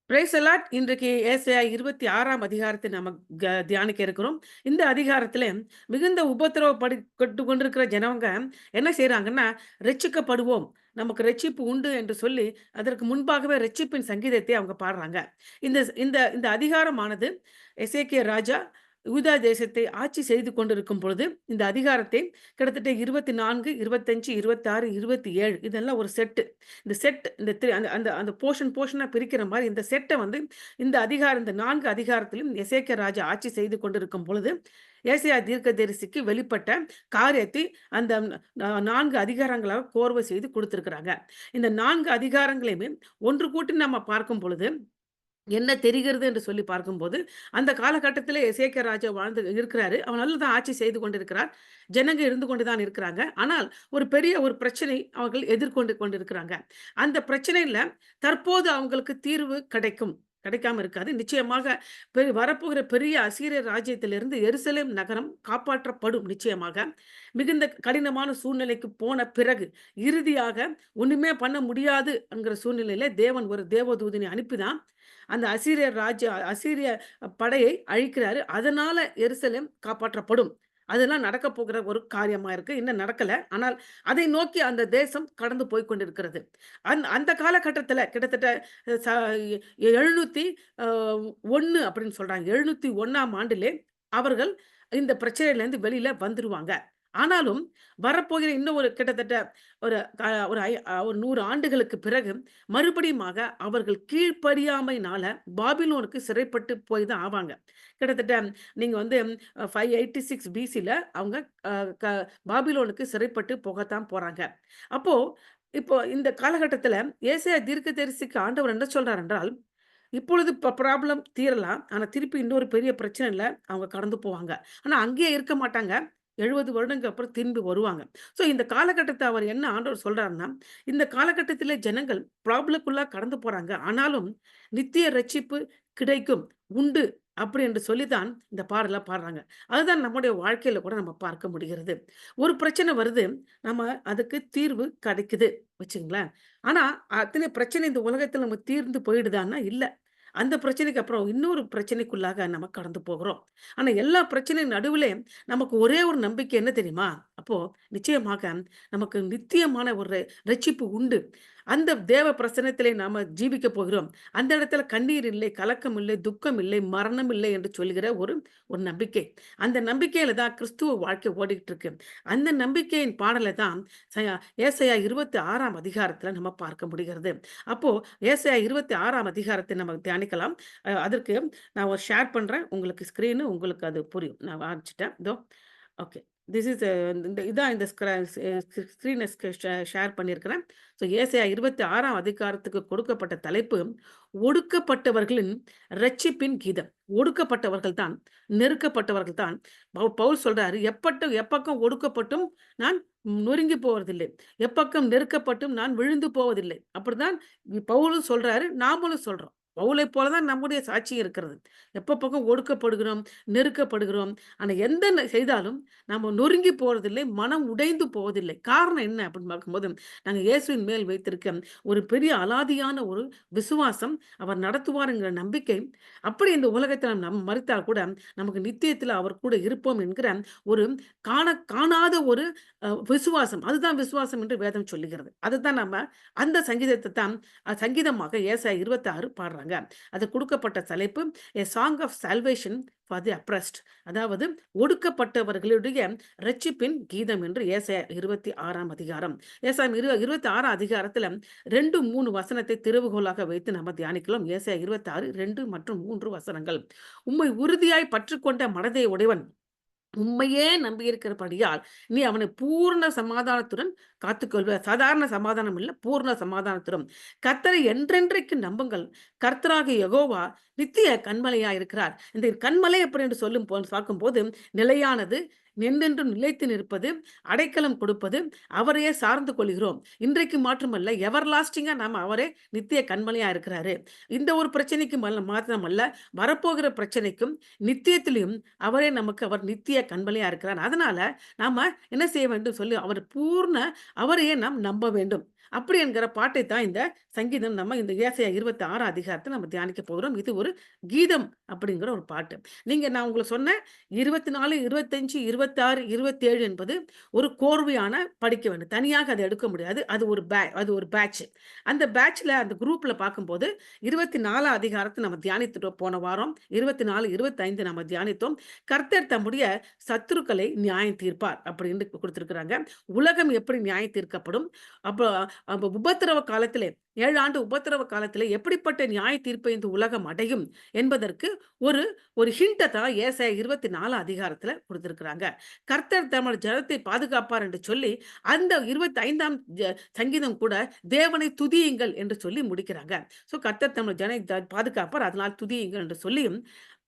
Price allot. இன்றைக்கு ஏசாயா 26ஆம் அதிகாரத்தை நம்ம தியானிக்க இருக்கிறோம். இந்த அதிகாரத்தில மிகுந்த உபத்திரவப்பட்டு கொண்டிருக்கிற ஜனங்க என்ன செய்றாங்கன்னா, "ரட்சிக்கப்படுவோம். நமக்கு ரட்சிப்பு உண்டு" என்று சொல்லி, அதற்கு முன்பாகவே ரட்சிப்பின் சங்கீதத்தை அவங்க பாடுறாங்க. இந்த இந்த இந்த அதிகாரமானது எசேக்கியா ராஜா யூதா தேசத்தை ஆட்சி செய்து கொண்டிருக்கும் பொழுது, இந்த அதிகாரத்தை கிட்டத்தட்ட 24, 25, 26, 27 இதெல்லாம் ஒரு செட்டு. இந்த செட் இந்த அந்த அந்த அந்த போர்ஷனா பிரிக்கிற மாரி இந்த செட்ட வந்து இந்த அதிகாரம் இந்த 4 அதிகாரத்திலும் எசேக்கியா ராஜா ஆட்சி செய்து கொண்டிருக்கும் பொழுது, ஏசாயா தீர்க்கதரிசிக்கு வெளிப்பட்ட காரியத்தை அந்த 4 அதிகாரங்களாக கோர்வை செய்து குடுத்திருக்கிறாங்க. இந்த 4 அதிகாரங்களையுமே ஒன்று கூட்டி நம்ம பார்க்கும் பொழுது என்ன தெரிகிறது என்று சொல்லி பார்க்கும்போது, அந்த காலகட்டத்திலே எசேக்கியா ராஜா வாழ்ந்து இருக்கிறாரு. அவர் நல்ல தான் ஆட்சி செய்து கொண்டிருக்கிறார். ஜனங்க இருந்து கொண்டு தான் இருக்கிறாங்க. ஆனால் ஒரு பெரிய ஒரு பிரச்சனை அவர்கள் எதிர்கொண்டு கொண்டிருக்கிறாங்க. அந்த பிரச்சனையில தற்போது அவங்களுக்கு தீர்வு கிடைக்கும். கிடைக்காம இருக்காது. நிச்சயமாக வரப்போகிற பெரிய அசீரியர் ராஜ்யத்திலிருந்து எருசலேம் நகரம் காப்பாற்றப்படும் நிச்சயமாக. மிகுந்த கடினமான சூழ்நிலைக்கு போன பிறகு, இறுதியாக ஒண்ணுமே பண்ண முடியாது என்கிற சூழ்நிலையில தேவன் ஒரு தேவதூதனை அனுப்பி தான் அந்த அசீரிய படையை அழிக்கிறாரு. அதனால எருசலேம் காப்பாற்றப்படும். அதெல்லாம் நடக்கப் போகிற ஒரு காரியமா இருக்கு. இன்னும் நடக்கல. ஆனால் அதை நோக்கி அந்த தேசம் கடந்து போய்க் கொண்டிருக்கிறது. அந்த காலகட்டத்தில கிட்டத்தட்ட ச 701 அப்படின்னு சொல்றாங்க. 701ஆம் ஆண்டிலே அவர்கள் இந்த பிரச்சனையிலேருந்து வெளியில வந்துருவாங்க. ஆனாலும் வரப்போகிற இன்னும் ஒரு கிட்டத்தட்ட ஒரு ஒரு 100 ஆண்டுகளுக்கு பிறகு மறுபடியுமாக அவர்கள் கீழ்ப்படியாமையினால பாபிலோனுக்கு சிறைப்பட்டு போய் தான் ஆவாங்க. கிட்டத்தட்ட நீங்க வந்து 586 பிசில அவங்க அ க பாபிலோனுக்கு சிறைப்பட்டு போகத்தான் போறாங்க. அப்போ இப்போ இந்த காலகட்டத்தில ஏசாயா தீர்க்கதரிசிக்கு ஆண்டவர் என்ன சொல்றார் என்றால், இப்பொழுது ப்ராப்ளம் தீரலாம். ஆனா திருப்பி இன்னொரு பெரிய பிரச்சனையில அவங்க கடந்து போவாங்க. ஆனா அங்கேயே இருக்க மாட்டாங்க. 70 வருடங்களுக்கு அப்புறம் திரும்பி வருவாங்க. ஸோ இந்த காலகட்டத்த அவர் என்ன ஆண்டவர் சொல்றாருன்னா, இந்த காலகட்டத்திலே ஜனங்கள் ப்ராப்ளம்க்குள்ள கடந்து போறாங்க. ஆனாலும் நித்திய ரட்சிப்பு கிடைக்கும், உண்டு அப்படி என்று சொல்லி தான் இந்த பாடல பாடுறாங்க. அதுதான் நம்முடைய வாழ்க்கையில கூட நம்ம பார்க்க முடிகிறது. ஒரு பிரச்சனை வருது, நம்ம அதுக்கு தீர்வு கிடைக்குது வச்சுங்களேன். ஆனா அத்தனை பிரச்சனை இந்த உலகத்துல நம்ம தீர்ந்து போயிடுதான்னா இல்ல. அந்த பிரச்சனைக்கு அப்புறம் இன்னொரு பிரச்சனைக்குள்ளாக நம்ம கடந்து போகிறோம். ஆனா எல்லா பிரச்சனை நடுவிலே நமக்கு ஒரே ஒரு நம்பிக்கை என்ன தெரியுமா? அப்போ நிச்சயமாக நமக்கு நித்தியமான ஒரு ரட்சிப்பு உண்டு. அந்த தேவ பிரசன்னத்திலே நாம ஜீவிக்க போகிறோம். அந்த இடத்துல கண்ணீர் இல்லை, கலக்கம் இல்லை, துக்கம் இல்லை, மரணம் இல்லை என்று சொல்லுகிற ஒரு ஒரு நம்பிக்கை. அந்த நம்பிக்கையில தான் கிறிஸ்துவ வாழ்க்கை ஓடிட்டு இருக்கு. அந்த நம்பிக்கையின் பாடல தான் ச ஏசாயா 26ஆம் அதிகாரத்துல நம்ம பார்க்க முடிகிறது. அப்போ ஏசாயா 26ஆம் அதிகாரத்தை நம்ம தியானிக்கலாம். அதற்கு நான் ஒரு ஷேர் பண்றேன். உங்களுக்கு ஸ்க்ரீனு உங்களுக்கு அது புரியும். நான் வாசிச்சுட்டேன். இதோ ஓகே. திஸ் இஸ் இந்த இதான் இந்த ஸ்க்ரீன ஷேர் பண்ணியிருக்கிறேன். ஸோ ஏசாயா 26ஆம் அதிகாரத்துக்கு கொடுக்கப்பட்ட தலைப்பு, ஒடுக்கப்பட்டவர்களின் இரட்சிப்பின் கீதம். ஒடுக்கப்பட்டவர்கள் தான், நெருக்கப்பட்டவர்கள் தான். பவுல் சொல்றாரு, எப்பக்கம் ஒடுக்கப்பட்டும் நான் நொறுங்கி போவதில்லை. எப்பக்கம் நெருக்கப்பட்டும் நான் விழுந்து போவதில்லை. அப்படிதான் பவுலும் சொல்றாரு, நாமளும் சொல்றோம். பவுலைப் போல தான் நம்முடைய சாட்சி இருக்கிறது. பக்கம் ஒடுக்கப்படுகிறோம், நெருக்கப்படுகிறோம். ஆனா எந்த செய்தாலும் நம்ம நொறுங்கி போறதில்லை, மனம் உடைந்து போவதில்லை. காரணம் என்ன அப்படின்னு பார்க்கும்போது, நாங்க இயேசுவின் மேல் வைத்திருக்க ஒரு பெரிய அலாதியான ஒரு விசுவாசம், அவர் நடத்துவார்ங்கிற நம்பிக்கை. அப்படி இந்த உலகத்தில நாம் மரித்தால் கூட, நமக்கு நித்தியத்தில அவர் கூட இருப்போம் என்கிற ஒரு காணாத ஒரு விசுவாசம். அதுதான் விசுவாசம் என்று வேதம் சொல்லுகிறது. அதுதான் நம்ம அந்த சங்கீதத்த தான் சங்கீதமாக ஏசாயா 26 பாடுறாங்க. அது குடுக்கப்பட்ட தலைப்பு, a song of salvation for the oppressed. அதாவது ஒடுக்கப்பட்டவர்களுடைய இரட்சிப்பின் கீதம் என்று ஏசாயா 26ஆம் அதிகாரம். ஏசாயா 26ஆம் அதிகாரத்தில 2, 3 வசனத்தை திறவுகோலாக வைத்து நம்ம தியானிக்கலாம். ஏசாயா 26, 2 மற்றும் 3 வசனங்கள். "உம்மை உறுதியாய் பற்றுக்கொண்ட மனதை உடையவன் உம்மையே நம்பியிருக்கிறபடியால், நீ அவனை பூரண சமாதானத்துடன் காத்துக்கொள்வாய்." சாதாரண சமாதானம் இல்ல, பூரண சமாதானத்துடன். கர்த்தரை என்றென்றைக்கு நம்புங்கள். கர்த்தராகிய யெகோவா நித்திய கன்மலையா இருக்கிறார். இந்த கன்மலை அப்படி என்று பார்க்கும்போது, நிலையானது, என்றென்றும் நிலைத்து நிற்பது, அடைக்கலம் கொடுப்பது, அவரையே சார்ந்து கொள்கிறோம். இன்றைக்கு மாற்றமல்ல, எவர்லாஸ்டிங்கா நாம அவரே நித்திய கன்மலையா இருக்கிறாரு. இந்த ஒரு பிரச்சனைக்கு மாத்திரமல்ல, வரப்போகிற பிரச்சனைக்கும், நித்தியத்திலும் அவர் நித்திய கன்மலையா இருக்கிறார். அதனால நாம என்ன செய்ய வேண்டும் சொல்லி அவரையே நாம் நம்ப வேண்டும். அப்படி என்கிற பாட்டை தான் இந்த சங்கீதம் நம்ம இந்த ஏசாயா 26 அதிகாரத்த நம்ம தியானிக்க போகிறோம். இது ஒரு கீதம் அப்படிங்கிற ஒரு பாட்டு. நான் உங்களுக்கு சொன்னேன் 24, 25, 26, 27 என்பது ஒரு கோர்வையான படிக்க வேண்டும். தனியாக அத எடுக்க முடியாது. அது ஒரு பேட்ச். அந்த பேட்ச்ல அந்த குரூப்ல பார்க்கும்போது 24 அதிகாரத்த நம்ம தியானித்துட்டோம் போன வாரம். 24, 25 நம்ம தியானித்தோம். கர்த்தர் தம்முடைய சத்துருக்களை நியாயம் தீர்ப்பார் அப்படின்னு குடுத்திருக்கிறாங்க. உலகம் எப்படி நியாயம் தீர்க்கப்படும்? அப்ப அப்ப உபத்திரவ காலத்திலே 7 ஆண்டு உபத்திரவ காலத்திலே எப்படிப்பட்ட நியாய தீர்ப்பை இந்த உலகம் அடையும் என்பதற்கு ஒரு ஒரு ஹிண்ட்ட தான் ஏசாயா 24 அதிகாரத்துல குடுத்திருக்கிறாங்க. கர்த்தர் தமது ஜனத்தை பாதுகாப்பார் என்று சொல்லி, அந்த 25ஆம் சங்கீதம் கூட தேவனை துதியுங்கள் என்று சொல்லி முடிக்கிறாங்க. கர்த்தர் தமது பாதுகாப்பார், அதனால் துதியுங்கள் என்று சொல்லியும்,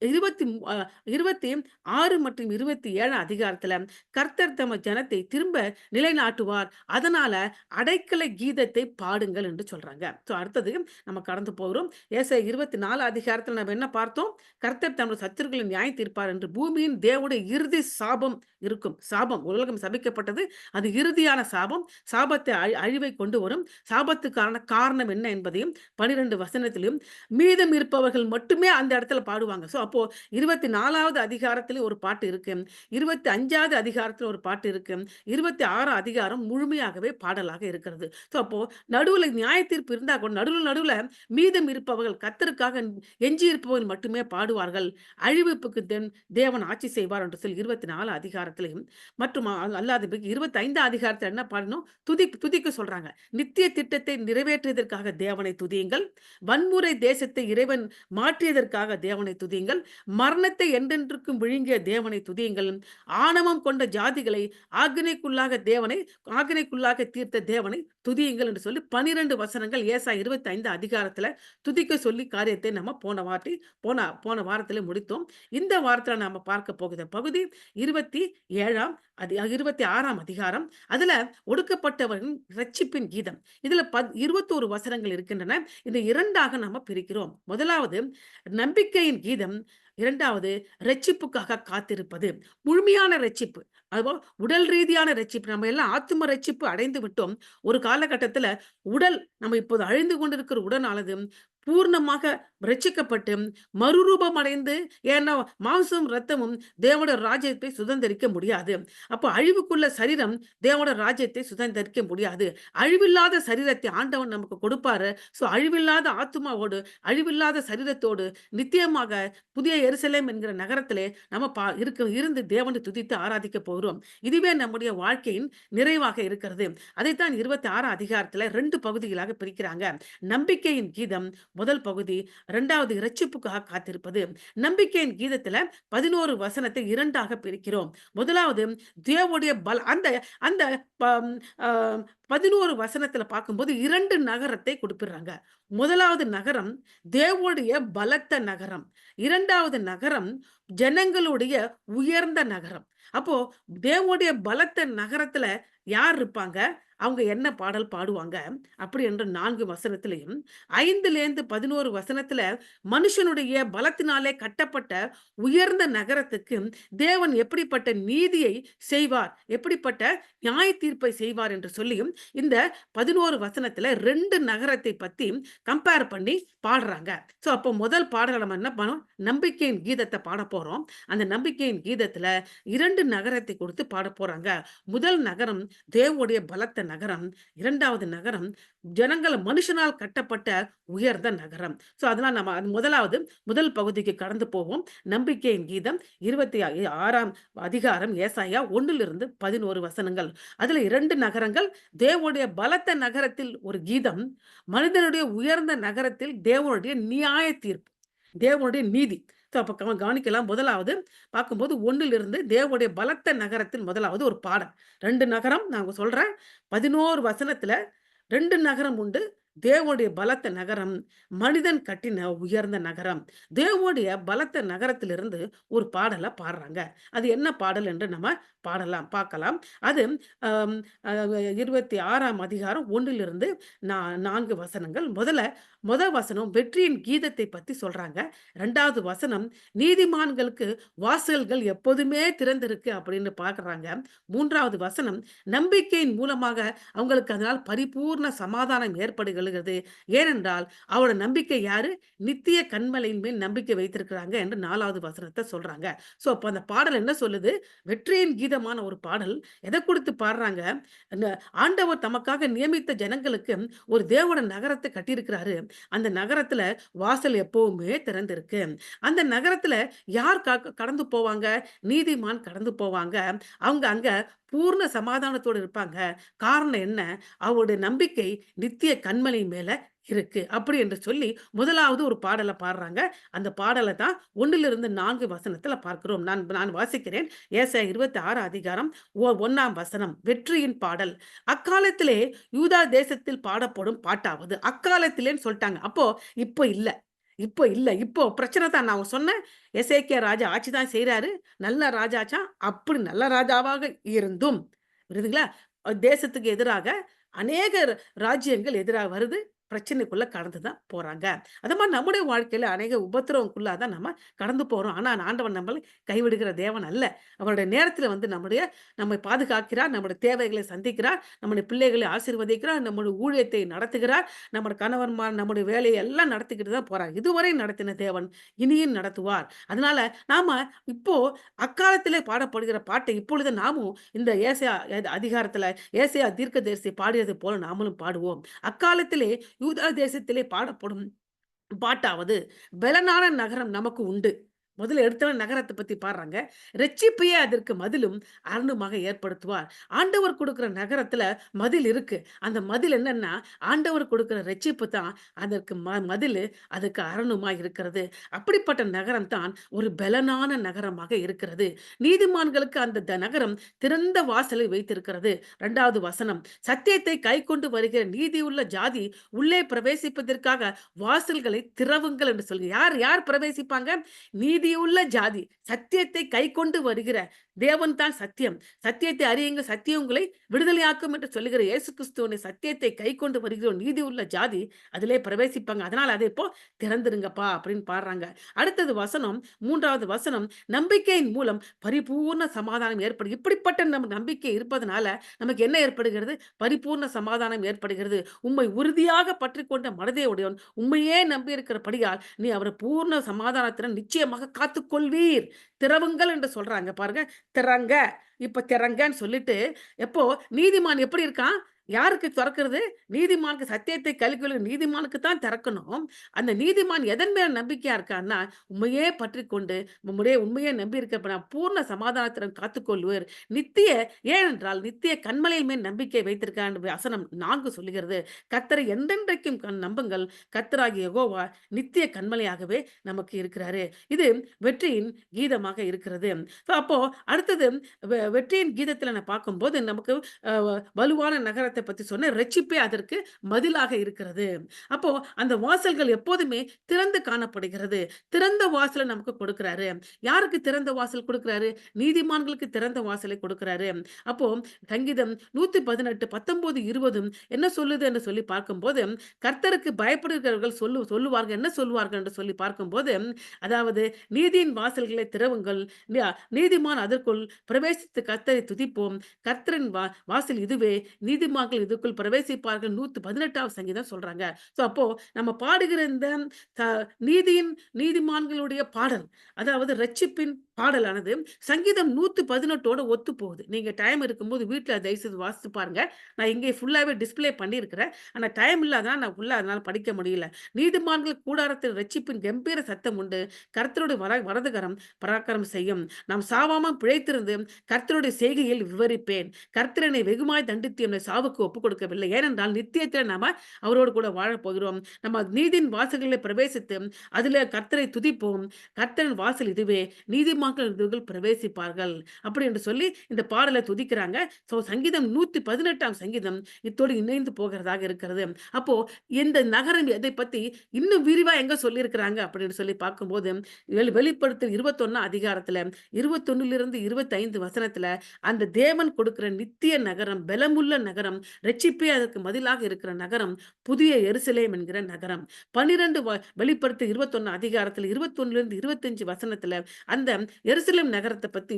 26 மற்றும் 27 அதிகாரத்துல கர்த்தர் தம ஜனத்தை திரும்ப நிலைநாட்டுவார். அதனால அடைக்கல கீதத்தை பாடுங்கள் என்று சொல்றாங்க. அடுத்தது நம்ம கடந்து போகிறோம். ஏசாயா 24 அதிகாரத்துல நம்ம என்ன பார்த்தோம்? கர்த்தர் தமது சத்துருக்களை நியாயம் தீர்ப்பார் என்று பூமியின் தேவனுடைய இறுதி சாபம் இருக்கும். சாபம் உலகம் சபிக்கப்பட்டது. அது இறுதியான சாபம். சாபத்தை அழிவை கொண்டு வரும். சாபத்துக்கான காரணம் என்ன என்பதையும் 12 வசனத்திலும் மீதம் இருப்பவர்கள் மட்டுமே அந்த இடத்துல பாடுவாங்க. அப்போ 24வது அதிகாரத்திலே ஒரு பாட்டு இருக்கு. 25வது அதிகாரத்துல ஒரு பாட்டு இருக்கு. 26 அதிகாரம் முழுமையாகவே பாடலாக இருக்கிறது. அப்போ நடுவுல நியாய தீர்ப்பு இருந்தா கூட நடுவுல மீதம் இருப்பவர்கள் கர்த்தருக்காக எஞ்சி இருப்பவர்கள் மட்டுமே பாடுவார்கள். அழிவுக்கு தேவன் ஆட்சி செய்வார் என்று சொல்லி 24 அதிகாரத்திலையும் மற்றும் அல்லாத 25 அதிகாரத்துல என்ன பாடணும்? துதிக்க சொல்றாங்க. நித்திய திட்டத்தை நிறைவேற்றியதற்காக தேவனை துதியுங்கள். வன்முறை தேசத்தை இறைவன் மாற்றியதற்காக தேவனை துதியுங்கள். மரணத்தை என்றென்றுக்கும் விழுங்கிய தேவனை துதியுங்கள். ஆணவம் கொண்ட ஜாதிகளை ஆக்கினைக்குள்ளாக தீர்த்த தேவனை துதியுங்கள் என்று சொல்லி 12 வசனங்கள் ஏசாயா 25 அதிகாரத்துல துதிக்க சொல்லி காரியத்தை நம்ம போன வாரத்திலே முடித்தோம். இந்த வாரத்துல நாம பார்க்க போகிற பகுதி 26ஆம் அதிகாரம். அதுல ஒடுக்கப்பட்டவரின் இரட்சிப்பின் கீதம். இதுல 21 வசனங்கள் இருக்கின்றன. இந்த இரண்டாக நாம பிரிக்கிறோம். முதலாவது நம்பிக்கையின் கீதம், இரண்டாவது இரட்சிப்புக்காக காத்திருப்பது. முழுமையான இரட்சிப்பு, அதுபோல் உடல் ரீதியான இரட்சிப்பு. நம்ம எல்லாம் ஆத்தும இரட்சிப்பு அடைந்து விட்டோம். ஒரு காலகட்டத்துல நம்ம இப்போது அழிந்து கொண்டிருக்கிற உடலானது பூர்ணமாக ரட்சிக்கப்பட்டு மறுரூபம் அடைந்து, ஏன்னா மாம்சம் ரத்தமும் தேவனுடைய ராஜ்யத்தை சுதந்திரிக்க முடியாது. அப்போ அழிவுக்குள்ள சரீரம் தேவனுடைய ராஜ்யத்தை சுதந்திரிக்க முடியாது. அழிவில்லாத சரீரத்தை ஆண்டவன் நமக்கு கொடுப்பாரு. அழிவில்லாத ஆத்துமாவோடு அழிவில்லாத சரீரத்தோடு நித்தியமாக புதிய எருசலேம் என்கிற நகரத்திலே நம்ம இருந்து தேவனை துதித்து ஆராதிக்க போகிறோம். இதுவே நம்முடைய வாழ்க்கையின் நிறைவாக இருக்கிறது. அதைத்தான் 26 அதிகாரத்துல 2 பகுதிகளாக பிரிக்கிறாங்க. நம்பிக்கையின் கீதம் முதல் பகுதி, இரண்டாவது இரட்சிப்புக்காக காத்திருப்பது. நம்பிக்கையின் கீதத்துல 11 வசனத்தை இரண்டாக பிரிக்கிறோம். முதலாவது தேவனுடைய அந்த அந்த 11 வசனத்துல பார்க்கும்போது 2 நகரத்தை குறிப்பிடுறாங்க. முதலாவது நகரம் தேவனுடைய பலத்த நகரம். இரண்டாவது நகரம் ஜனங்களுடைய உயர்ந்த நகரம். அப்போ தேவனுடைய பலத்த நகரத்துல யார் இருப்பாங்க? அவங்க என்ன பாடல் பாடுவாங்க? அப்படி என்று 4 வசனத்திலையும் 5லேருந்து 11 வசனத்துல மனுஷனுடைய பலத்தினாலே கட்டப்பட்ட உயர்ந்த நகரத்துக்கு தேவன் எப்படிப்பட்ட நீதியை செய்வார், எப்படிப்பட்ட நியாய தீர்ப்பை செய்வார் என்று சொல்லியும் இந்த 11 வசனத்துல 2 நகரத்தை பத்தி கம்பேர் பண்ணி பாடுறாங்க. அப்போ முதல் பாடல் நம்ம என்ன பண்ணோம்? நம்பிக்கையின் கீதத்தை பாட போறோம். அந்த நம்பிக்கையின் கீதத்துல 2 நகரத்தை கொடுத்து பாட போறாங்க. முதல் நகரம் தேவனுடைய பலத்த நகரம். இரண்டாவது நகரம் மனுஷனால் கட்டப்பட்ட உயர்ந்த நகரம். அதெல்லாம் நம்ம முதல் பகுதிக்கு கடந்து போவோம். நம்பிக்கையின் கீதம் 26ஆம் அதிகாரம் ஏசாயா 1லிருந்து 11 வசனங்கள். அதுல 2 நகரங்கள். தேவனுடைய பலத்த நகரத்தில் ஒரு கீதம், மனிதனுடைய உயர்ந்த நகரத்தில் தேவனுடைய நியாய தீர்ப்பு, தேவனுடைய நீதி. அப்ப கவனிக்கலாம். முதலாவது பார்க்கும்போது 1லிருந்து தேவனுடைய பலத்த நகரத்தின் முதலாவது ஒரு பாடல். 2 நகரம் நான் சொல்றேன். 11 வசனத்துல 2 நகரம் உண்டு. தேவனுடைய பலத்த நகரம், மனிதன் கட்டின உயர்ந்த நகரம். தேவனுடைய பலத்த நகரத்திலிருந்து ஒரு பாடல பாடுறாங்க. அது என்ன பாடல் என்று நம்ம பாடலாம் பார்க்கலாம். அது அம் அ 26ஆம் அதிகாரம் 1லிருந்து 4 வசனங்கள். முதல் வசனம் வெற்றியின் கீதத்தை பத்தி சொல்றாங்க. 2வது வசனம் நீதிமான்களுக்கு வாசல்கள் எப்போதுமே திறந்திருக்கு அப்படின்னு பார்க்குறாங்க. 3வது வசனம் நம்பிக்கையின் மூலமாக அவங்களுக்கு அதனால் பரிபூர்ண சமாதானம் ஏற்படுகிறது. ஏனென்றால் அவரோட நம்பிக்கை யாரு? நித்திய கன்மலையின் மேல் நம்பிக்கை வைத்திருக்கிறாங்க என்று 4வது வசனத்த சொல்றாங்க. அப்ப அந்த பாடல் என்ன சொல்லுது? வெற்றியின் கீதமான ஒரு பாடல். எத குடுத்து பாடுறாங்க? அந்த ஆண்டவர் தமக்காக நியமித்த ஜனங்களுக்கு ஒரு தேவோட நகரத்த கட்டியிருக்கிறாரு. அந்த நகரத்துல வாசல் எப்பவுமே திறந்திருக்கு. அந்த நகரத்துல யார் கடந்து போவாங்க? நீதிமான் கடந்து போவாங்க. அவங்க அங்க பூர்ண சமாதானத்தோட இருப்பாங்க. காரணம் என்ன? அவருடைய நம்பிக்கை நித்திய கன்மலை மேல இருக்கு. அப்படி என்று சொல்லி 1வது ஒரு பாடல பாடுறாங்க. அந்த பாடல தான் 1லிருந்து 4 வசனத்துல பார்க்கிறோம். நான் நான் வாசிக்கிறேன். ஏசாயா 26 அதிகாரம் 1ஆம் வசனம். வெற்றியின் பாடல். அக்காலத்திலே யூதா தேசத்தில் பாடப்படும் பாட்டாவது. அக்காலத்திலேன்னு சொல்ட்டாங்க. அப்போ இப்ப இல்ல. இப்போ இல்ல. இப்போ பிரச்சனை தான். நான் சொன்னேன். எசேக்கியா ராஜா ஆட்சி தான் செய்றாரு. நல்ல ராஜாச்சாம். அப்படி நல்ல ராஜாவாக இருந்தும், புரியுதுங்களா? தேசத்துக்கு எதிராக அநேக ராஜ்யங்கள் எதிரா வருது. பிரச்சனைக்குள்ள கடந்து தான் போறாங்க. அது மாரி நம்முடைய வாழ்க்கையில அநேக உபத்திரவங்களுக்குள்ள தான் நம்ம கடந்து போறோம். ஆனா ஆண்டவன் நம்மள கைவிடுகிற தேவன் அல்ல. அவருடைய நேரத்தில வந்து நம்மை பாதுகாக்கிறார். நம்முடைய தேவைகளை சந்திக்கிறார். நம்முடைய பிள்ளைகளை ஆசீர்வதிக்கிறார். நம்முடைய ஊழியத்தை நடத்துகிறார். நம்முடைய கணவன்மார் நம்முடைய வேலையை எல்லாம் நடத்திக்கிட்டு தான் போறார். இதுவரை நடத்தின தேவன் இனியும் நடத்துவார். அதனால நாம இப்போ அக்காலத்திலே பாடப்படுகிற பாட்டை இப்பொழுது நாமும் இந்த ஏசாயா அதிகாரத்தில ஏசாயா தீர்க்கதரிசி பாடியது போல நாமளும் பாடுவோம். அக்காலத்திலே யூதா தேசத்திலே பாடப்படும் பாட்டாவது, பெலனான நகரம் நமக்கு உண்டு. முதல்ல எடுத்தோனே நகரத்த பத்தி பாடுறாங்க. இரட்சிப்பையே அதற்கு மதிலும், அரணுமாக ஏற்படுத்துவார். ஆண்டவர் குடுக்குற நகரத்துல மதில் இருக்கு. அந்த மதில் என்னன்னா, ஆண்டவர் குடுக்குற இரட்சிப்பு தான் அதற்கு மதிலு, அதுக்கு அரணுமாய் இருக்கிறது. அப்படிப்பட்ட நகரம் தான் ஒரு பெலனான நகரமாக இருக்கிறது. நீதிமான்களுக்கு அந்த நகரம் திறந்த வாசலை வைத்திருக்கிறது. 2வது வசனம். சத்தியத்தை கைக்கொண்டு வருகிற நீதியுள்ள ஜாதி உள்ளே பிரவேசிப்பதற்காக வாசல்களை திறவுங்கள் என்று சொல்லி யார் யார் பிரவேசிப்பாங்க? நீதியுள்ள ஜாதி. சத்தியத்தை கைக்கொண்டு வருகிற தேவன் தான் சத்தியம். சத்தியத்தை அறியுங்கள், சத்தியம் உங்களை விடுதலையாக்கும் என்று சொல்லுகிற இயேசு கிறிஸ்துவின் சத்தியத்தை கைக்கொண்டு வருகிற நீதி உள்ள ஜாதி அதிலே பிரவேசிப்பாங்க. அதனால அதை இப்போ திறந்துருங்கப்பா அப்படின்னு பாடுறாங்க. அடுத்தது வசனம் 3வது வசனம் நம்பிக்கையின் மூலம் பரிபூர்ண சமாதானம் ஏற்படும். இப்படிப்பட்ட நம்ம நம்பிக்கை இருப்பதனால நமக்கு என்ன ஏற்படுகிறது? பரிபூர்ண சமாதானம் ஏற்படுகிறது. உம்மை உறுதியாக பற்றிக்கொண்ட மனதை உடையவன் உம்மையே நம்பி இருக்கிறபடியால் நீ அவரை பூர்ண சமாதானத்துடன் நிச்சயமாக காத்துக்கொள்வீர். திறவுங்கள் என்று சொல்றாங்க பாருங்க. திறங்க. இப்ப திறங்கன்னு சொல்லிட்டு, எப்போ நீதிமான் எப்படி இருக்கான்? யாருக்கு தொறக்கிறது? நீதிமானுக்கு சத்தியத்தை கல்வியுள்ள நீதிமானுக்கு தான் திறக்கணும். அந்த நீதிமான் எதன் மேல நம்பிக்கையா இருக்கான்னா, உம்மையே பற்றிக்கொண்டு, உண்மையே நம்பி இருக்க பூர்ண சமாதானத்துடன் காத்துக்கொள்வர். நித்திய ஏனென்றால் நித்திய கன்மலையின் மேல் நம்பிக்கை வைத்திருக்கான் வசனம் 4 சொல்லுகிறது. கர்த்தரை என்றென்றைக்கும் நம்புங்கள். கர்த்தராகிய யெகோவா நித்திய கன்மலையாகவே நமக்கு இருக்கிறாரு. இது வெற்றியின் கீதமாக இருக்கிறது. அப்போ அடுத்தது வெற்றியின் கீதத்தில நான் பார்க்கும்போது நமக்கு அ வலுவான நகரத்த பத்தி சொன்னேன். இரட்சிப்பே அதற்கு மதிலாக இருக்கிறது. அப்போ அந்த வாசல்கள் எப்போதுமே திறந்து காணப்படுகிறது. திறந்த வாசல நமக்கு கொடுக்கிறாரு. யாருக்கு திறந்த வாசல் கொடுக்கிறாரு? நீதிமான்களுக்கு திறந்த வாசலை கொடுக்கிறாரு. அப்போ சங்கீதம் 118, 19, 20 என்ன சொல்லுது என்று சொல்லி பார்க்கும்போது, கர்த்தருக்கு பயப்படுகிறவர்கள் சொல்லுவார்கள். என்ன சொல்லுவார்கள் என்று சொல்லி பார்க்கும்போது, அதாவது நீதியின் வாசல்களை திறவுங்கள். நீதிமான் அதற்குள் பிரவேசித்து கர்த்தரை துதிப்போம். கர்த்தரின் வாசல் இதுவே. நீதிமான்கள் இதுக்குள் பிரவேசிப்பார்கள். 118வது சங்கீதம் சொல்றாங்க. அப்போ நம்ம பாடுகிற இந்த த நீதிமான்களுடைய பாடல், அதாவது இரட்சிப்பின் பாடலானது சங்கீதம் 118ஓட ஒத்து போகுது. நீங்க டைம் இருக்கும்போது வீட்ல தயவுசெய்து வாசித்து பாருங்க. நான் இங்கே ஃபுல்லாவே டிஸ்ப்ளே பண்ணியிருக்கிறேன். ஆனா டைம் இல்லாதனால நான் ஃபுல்லா அதனால படிக்க முடியல. நீதிமான்கள் கூடாரத்தில் இரட்சிப்பின் கம்பீர சத்தம் உண்டு. கர்த்தருடைய வலதுகரம் பராக்கிரமம் செய்யும். நாம் சாவாமல் பிழைத்திருந்து கர்த்தருடைய செய்கையில் விவரிப்பேன். கர்த்தர் என்னை வெகுமாய் தண்டித்து என்னை சாவுக்கு ஒப்புக் கொடுக்கவில்லை. ஏனென்றால் நித்தியத்தில் நாம அவரோடு கூட வாழப் போகிறோம். நம்ம நீதியின் வாசல்களை பிரவேசித்து அதிலே கர்த்தரை துதிப்போம். கர்த்தரின் வாசல் இதுவே. நீதிமான் நீதிமான்கள் இவர்கள் பிரவேசிப்பார்கள். அப்படி என்று சொல்லி இந்த பாடலை துதிக்கிறாங்க. சங்கீதம் 118ஆம் சங்கீதம் இத்தோடு இணைந்து போகிறதாக இருக்கிறது. அப்போ இந்த நகரம் எதை பத்தி இன்னும் விரிவா எங்க சொல்லியிருக்கிறாங்க அப்படின்னு சொல்லி பார்க்கும்போது, வெளிப்படுத்தல் 21 அதிகாரத்துல 21லிருந்து 25 வசனத்துல அந்த தேவன் கொடுக்கிற நித்திய நகரம், பலமுள்ள நகரம், இரட்சிப்பே அதற்கு மதிலாக இருக்கிற நகரம், புதிய எருசலேம் என்கிற நகரம். 12 வெளிப்படுத்து 21 அதிகாரத்துல 21லிருந்து 25 வசனத்துல அந்த எருசலேம் நகரத்த பத்தி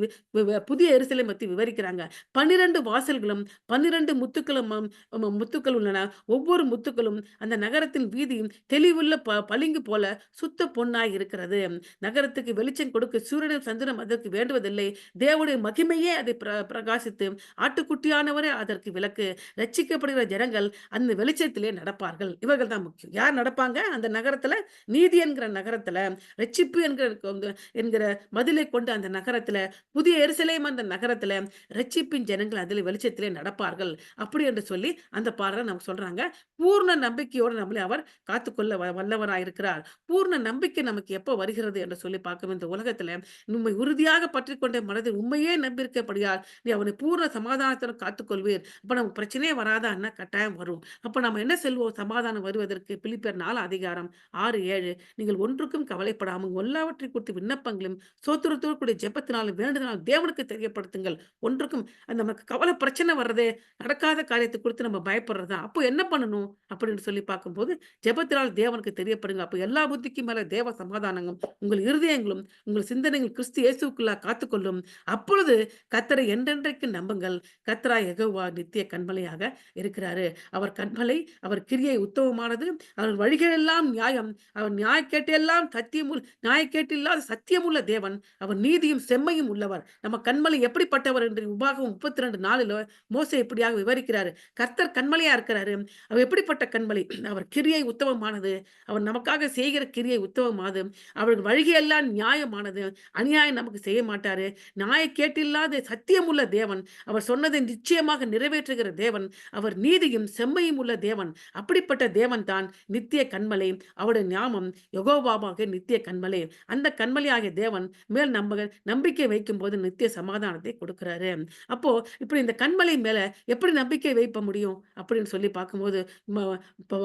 புதிய எருசலேம் பத்தி விவரிக்கிறாங்க. 12 வாசல்களும் 12 முத்துக்களும் முத்துக்கள் உள்ளன. ஒவ்வொரு முத்துக்களும் அந்த நகரத்தின் வீதி தெளிவுள்ள பளிங்கு போல சுத்த பொன்னாய் இருக்கிறது. நகரத்துக்கு வெளிச்சம் கொடுக்க சூரியனும் சந்திரனும் அதற்கு வேண்டுவதில்லை. தேவனுடைய மகிமையே அதை பிரகாசித்து ஆட்டுக்குட்டியானவரே அதற்கு விளக்கு. ரட்சிக்கப்படுகிற ஜனங்கள் அந்த வெளிச்சத்திலே நடப்பார்கள். இவர்கள் தான் முக்கியம். யார் நடப்பாங்க அந்த நகரத்துல? நீதி என்கிற நகரத்துல, ரட்சிப்பு என்கிற மதிலை கொண்டு அந்த நகரத்துல, புதிய எருசலேம் அந்த நகரத்துல ரட்சிப்பின் ஜனங்கள் அதில் வெளிச்சத்திலே நடப்பார்கள். அப்படி என்று சொல்லி அந்த பாடலை நமக்கு சொல்றாங்க. பூர்ண நம்பிக்கையோடு நம்மளை அவர் காத்துக்கொள்ள வல்லவராயிருக்கிறார். பூர்ண நம்பிக்கை நமக்கு எப்ப வருகிறது என்று சொல்லி பார்க்கும் இந்த உலகத்துல உம்மை உறுதியாக பற்றிக்கொண்ட மனதில் உண்மையே நம்பியிருக்கபடியால் நீ அவனை பூர்ண சமாதானத்துடன் காத்துக்கொள்வீர். அப்ப நமக்கு பிரச்சனையே வராதான்னா கட்டாயம் வரும். அப்ப நம்ம என்ன செல்வோம் சமாதானம் வருவதற்கு? பிலிப்பியர் 4 அதிகாரம் 6, 7 நீங்கள் ஒன்றுக்கும் கவலைப்படாமல் எல்லாவற்றை குறித்து விண்ணப்பங்களும் சோத்திரத்தோடு கூடிய ஜெபத்தினாலும் வேண்டுதனாலும் தேவனுக்கு தெரியப்படுத்துங்கள். ஒன்றுக்கும் நமக்கு கவலை பிரச்சனை வர்றதே, நடக்காத காரியத்தை குறித்து நம்ம பயப்படுறதா? அப்போ என்ன பண்ணணும் அப்படின்னு சொல்லி பார்க்கும்போது ஜெபத்தினால் தேவனுக்கு தெரியப்படுங்க. அப்ப எல்லா புத்திக்கும் மேல தேவ சமாதானங்களும் உங்கள் இருதயங்களும் உங்கள் சிந்தனைகள் கிறிஸ்து இயேசுவுக்குள்ளா காத்துக்கொள்ளும். அப்பொழுது கர்த்தரை என்றென்றைக்கு நம்புங்கள். கர்த்தராகிய யெகோவா நித்திய கன்மலையாக இருக்கிறாரு. அவர் கன்மலை, அவர் கிரியை உத்தமமானது, அவர் வழிகள் எல்லாம் நியாயம், அவர் நியாயக்கேட்டெல்லாம் நியாயக்கேட்டில்லாத சத்தியமுள்ள தேவன், அவர் நீதியும் செம்மையும் உள்ளவர். நம்ம கன்மலை எப்படிப்பட்டவர் என்று உபாகமம் 32:4 மோசே இப்படியாக விவரிக்கிறாரு. கர்த்தர் கன்மலையா இருக்கிறாரு. அவர் எப்படிப்பட்ட கன்மலை? அவர் கிரியை உத்தமமானது, அவர் நமக்காக செய்கிற கிரியை உத்தமமானது, அவர்கள் வழிகையெல்லாம் நியாயமானது, அநியாயம் நமக்கு செய்ய மாட்டாரு. நியாயக்கேட்டில்லாத சத்தியமுள்ள தேவன், அவர் சொன்னதை நிச்சயமாக நிறைவேற்றுகிற தேவன், அவர் நீதியும் செம்மையும் உள்ள தேவன். அப்படிப்பட்ட தேவன் தான் நித்திய கன்மலை. அவருடைய நாமம் யெகோவாவாகிய நித்திய கன்மலை. அந்த கன்மலையாகிய தேவன் மேல் நம்பிக்கை வைக்கும் போது நித்திய சமாதானத்தை கொடுக்கிறாரு. அப்போ இப்படி இந்த கன்மலை மேல எப்படி நம்பிக்கை வைக்க முடியும் அப்படின்னு சொல்லி பார்க்கும்போது இப்போ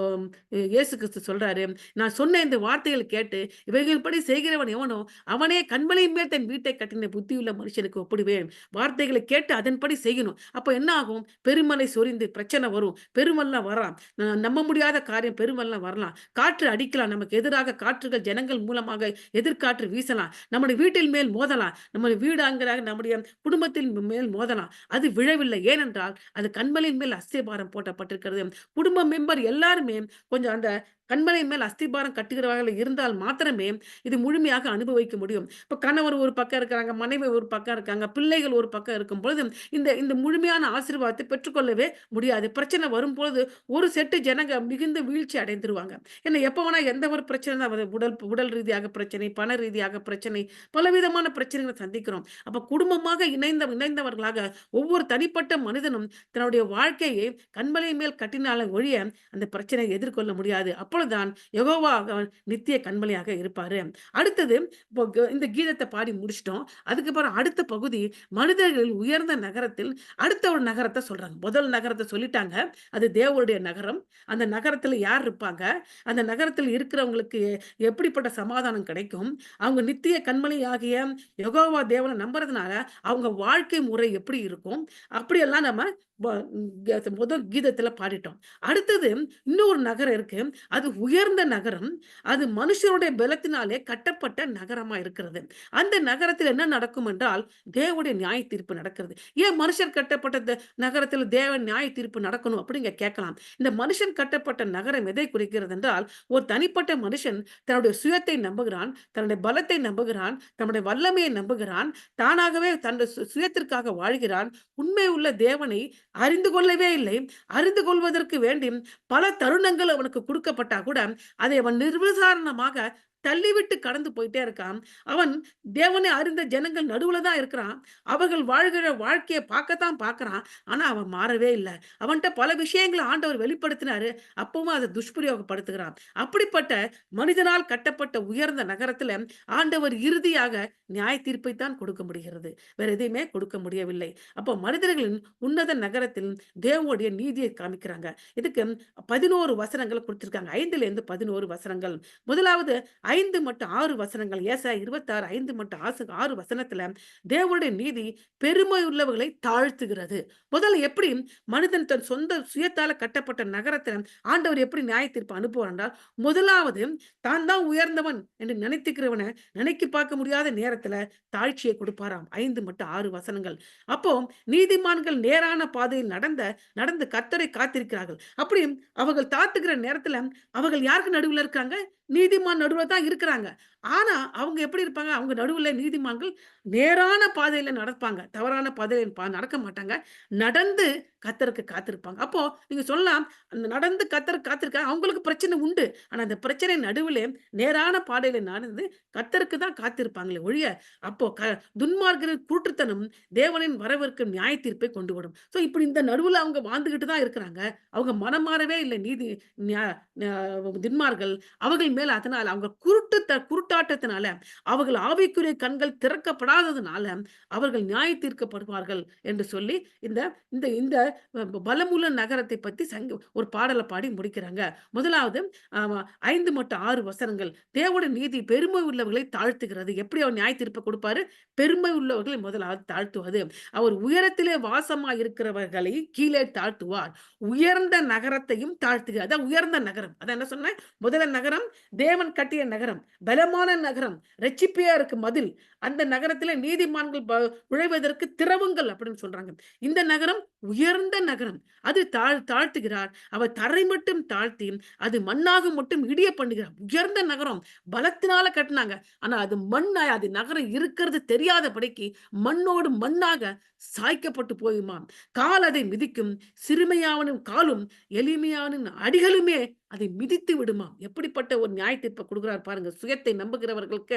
இயேசு கிறிஸ்து சொல்றாரு, நான் சொன்ன இந்த வார்த்தைகளை கேட்டு இவைகள்படி செய்கிறவன் எவனோ அவனே கன்மலை மேல் தன் வீட்டை கட்டின புத்தியுள்ள மனுஷனுக்கு ஒப்பிடுவேன். வார்த்தைகளை கேட்டு அதன்படி செய்யணும். அப்ப என்ன ஆகும்? பெருமலை சொரிந்து பிரச்சனை வரும். பெருவெள்ளம் வரலாம். நம்ப முடியாத காரியம் பெருவெள்ளம் வரலாம். காற்று அடிக்கலாம். நமக்கு எதிராக காற்றுகள் ஜனங்கள் மூலமாக எதிர்காற்று வீசலாம். நம்முடைய வீட்டில் மேல் மோதலாம். நம்முடைய வீடாங்கிறாக நம்முடைய குடும்பத்தின் மேல் மோதலாம். அது விழவில்லை. ஏனென்றால் அது கன்மலையின் மேல் அஸ்திபாரம் போடப்பட்டிருக்கிறது. குடும்ப மெம்பர் எல்லாருமே கொஞ்சம் அந்த கன்மலை மேல் அஸ்திபாரம் கட்டுகிறவர்கள் இருந்தால் மாத்திரமே இது முழுமையாக அனுபவிக்க முடியும். இப்ப கணவர் ஒரு பக்கம் இருக்கிறாங்க, மனைவி ஒரு பக்கம் இருக்காங்க, பிள்ளைகள் ஒரு பக்கம் இருக்கும் பொழுது இந்த இந்த முழுமையான ஆசீர்வாதத்தை பெற்றுக்கொள்ளவே முடியாது. பிரச்சனை வரும்பொழுது ஒரு செட்டு ஜனங்க மிகுந்த வீழ்ச்சி அடைந்துருவாங்க. ஏன்னா எப்ப வேணா எந்த ஒரு பிரச்சனை தான் வருது. உடல் ரீதியாக பிரச்சனை, பண ரீதியாக பிரச்சனை, பலவிதமான பிரச்சனைகளை சந்திக்கிறோம். அப்ப குடும்பமாக இணைந்தவர்களாக ஒவ்வொரு தனிப்பட்ட மனிதனும் தன்னுடைய வாழ்க்கையை கன்மலை மேல் கட்டினால ஒழிய அந்த பிரச்சனையை எதிர்கொள்ள முடியாது. அப்பொழுதுதான் யெகோவா நித்திய கன்மலையாக இருப்பாரு. அடுத்தது இப்போ இந்த கீதத்தை பாடி முடிச்சிட்டோம். அதுக்கப்புறம் அடுத்த பகுதி மனிதர்கள் உயர்ந்த நகரத்தில் அடுத்த ஒரு நகரத்தை சொல்றாங்க. முதல் நகரத்தை சொல்லிட்டாங்க. அது தேவனுடைய நகரம். அந்த நகரத்துல யார் இருப்பாங்க? அந்த நகரத்தில் இருக்கிறவங்களுக்கு எப்படிப்பட்ட சமாதானம் கிடைக்கும்? அவங்க நித்திய கன்மலையாகிய யெகோவா தேவனை நம்புறதுனால அவங்க வாழ்க்கை முறை எப்படி இருக்கும்? அப்படியெல்லாம் நம்ம ப முதல் கீதத்துல பாடிட்டோம். அடுத்தது இன்னொரு நகரம் இருக்கு. அது உயர்ந்த நகரம். அது மனுஷருடைய பலத்தினாலே கட்டப்பட்ட நகரமா இருக்கிறது. அந்த நகரத்தில் என்ன நடக்கும் என்றால், தேவனுடைய நியாய தீர்ப்பு நடக்கிறது. ஏன் மனுஷர் கட்டப்பட்ட நகரத்தில் தேவன் நியாய தீர்ப்பு நடக்கணும் அப்படிங்க கேட்கலாம். இந்த மனுஷன் கட்டப்பட்ட நகரம் எதை குறிக்கிறது என்றால், ஒரு தனிப்பட்ட மனுஷன் தன்னுடைய சுயத்தை நம்புகிறான், தன்னுடைய பலத்தை நம்புகிறான், தன்னுடைய வல்லமையை நம்புகிறான், தானாகவே தன்னுடைய சுயத்திற்காக வாழ்கிறான். உண்மை உள்ள தேவனை அறிந்து கொள்ளவே இல்லை. அறிந்து கொள்வதற்கு வேண்டி பல தருணங்கள் அவனுக்கு கொடுக்கப்பட்டா கூட அதை அவன் நிர்விசாரணமாக தள்ளிவிட்டு கடந்து போயிட்டே இருக்கான். அவன் தேவனை அறிந்த ஜனங்கள் நடுவுல தான் இருக்கிறான். அவர்கள் வாழ்கிற வாழ்க்கைய பார்க்கத்தான் பார்க்கிறான். ஆனா அவன் மாறவே இல்ல. அவன்ட்ட பல விஷயங்கள ஆண்டவர் வெளிப்படுத்தினாரு. அப்பவும் அத துஷ்பிரயோகப்படுத்துகிறான். அப்படிப்பட்ட மனிதனால் கட்டப்பட்ட உயர்ந்த நகரத்தில ஆண்டவர் இறுதியாக நியாய தீர்ப்பை தான் கொடுக்க முடிகிறது. வேற எதையுமே கொடுக்க முடியவில்லை. அப்போ மனிதர்களின் உன்னத நகரத்தில் தேவனுடைய நீதியை காமிக்கிறாங்க. இதுக்கு 11 வசனங்கள் குடுத்திருக்காங்க. 5லேருந்து 11 வசனங்கள். முதலாவது 5 மற்றும் 6 வசனங்கள். ஏசாயா 26 5 மற்றும் 6 வசனத்தில தேவனுடைய நீதி பெருமை உள்ளவர்களை தாழ்த்துகிறது. முதல்ல எப்படி மனிதன் தன் சொந்த சுயத்தால கட்டப்பட்ட நகரத்தில ஆண்டவர் எப்படி நியாய தீர்ப்பு அனுப்புவார் என்றால், முதலாவது தான் தான் உயர்ந்தவன் என்று நினைத்துக்கிறவன நினைக்கி பார்க்க முடியாத நேரத்தில தாழ்ச்சியை கொடுப்பாராம். 5 மற்றும் 6 வசனங்கள். அப்போ நீதிமான்கள் நேரான பாதையில் நடந்து கர்த்தரை காத்திருக்கிறார்கள். அப்படி அவர்கள் தாத்துகிற நேரத்தில அவர்கள் யாருக்கு நடுவுல இருக்காங்க? நீதிமான் நடுவுல தான் இருக்கிறாங்க. ஆனா, அவங்க எப்படி இருப்பாங்க? அவங்க நடுவுல நீதிமான்கள் நேரான பாதையில நடப்பாங்க. தவறான பாதையில நடக்க மாட்டாங்க. நடந்து கர்த்தருக்கு காத்திருப்பாங்க. அப்போ நீங்க சொல்லலாம், அந்த நடந்து கர்த்தருக்கு காத்திருக்காங்க. அவங்களுக்கு பிரச்சனை உண்டு. ஆனா, அந்த பிரச்சனை நடுவிலே நேரான பாதையில நடந்து கர்த்தருக்கு தான் காத்திருப்பாங்களே ஒழிய, அப்போ துன்மார்க்கரின் குருட்டுத்தனம் தேவனின் வரவிருக்கும் நியாய தீர்ப்பை கொண்டு வரும். இப்படி இந்த நடுவுல அவங்க வாழ்ந்துகிட்டு தான் இருக்கிறாங்க. அவங்க மனம் மாறவே இல்ல நியா நியா துன்மார்கள். அவர்கள் மேல அதனால அவங்க குருட்டாட்டத்தினால, அவர்கள் ஆவிக்குரிய கண்கள் திறக்கப்படாததுனால, அவர்கள் நியாய தீர்க்கப்படுவார்கள் என்று சொல்லி, இந்த இந்த இந்த பலமுள்ள நகரத்தை பத்தி ஒரு பாடல பாடி முடிக்கிறாங்க. முதலாவது அ 5 மற்றும் 6 வசனங்கள். தேவனுடைய நீதி பெருமை உள்ளவர்களை தாழ்த்துகிறது. எப்படி அவர் நியாய தீர்ப்ப குடுப்பாரு? பெருமை உள்ளவர்களை முதலாவது தாழ்த்துவது. அவர் உயரத்திலே வாசமா இருக்கிறவர்களை கீழே தாழ்த்துவார். உயர்ந்த நகரத்தையும் தாழ்த்துகிறார். அதான் உயர்ந்த நகரம். அதான் என்ன சொன்னேன்? முதல் நகரம் தேவன் கட்டிய நகரம். பலமான நகரம். இரட்சிப்பியா இருக்கு மதில். அந்த நகரத்தில நீதிமான்கள் நுழைவதற்கு திறவுங்கள் அப்படின்னு சொல்றாங்க. இந்த நகரம் உயர்ந்த நகரம். அது தாழ்த்துகிறார். அவர் தரை மட்டும் தாழ்த்தி, அது மண்ணாக மட்டும் இடிய பண்ணுகிறார். உயர்ந்த நகரம். பலத்தினால கட்டுனாங்க. ஆனா அது அது நகரம் இருக்கிறது தெரியாதபடிக்கு மண்ணோடு மண்ணாக சாய்க்கப்பட்டு போயுமாம். கால் அதை மிதிக்கும். சிறுமையாவனும் காலும் எளிமையானின் அடிகளுமே அதை மிதித்து விடுமாம். எப்படிப்பட்ட ஒரு நியாய தீர்ப்ப குடுக்குறார் பாருங்க. சுயத்தை நம்புகிறவர்களுக்கு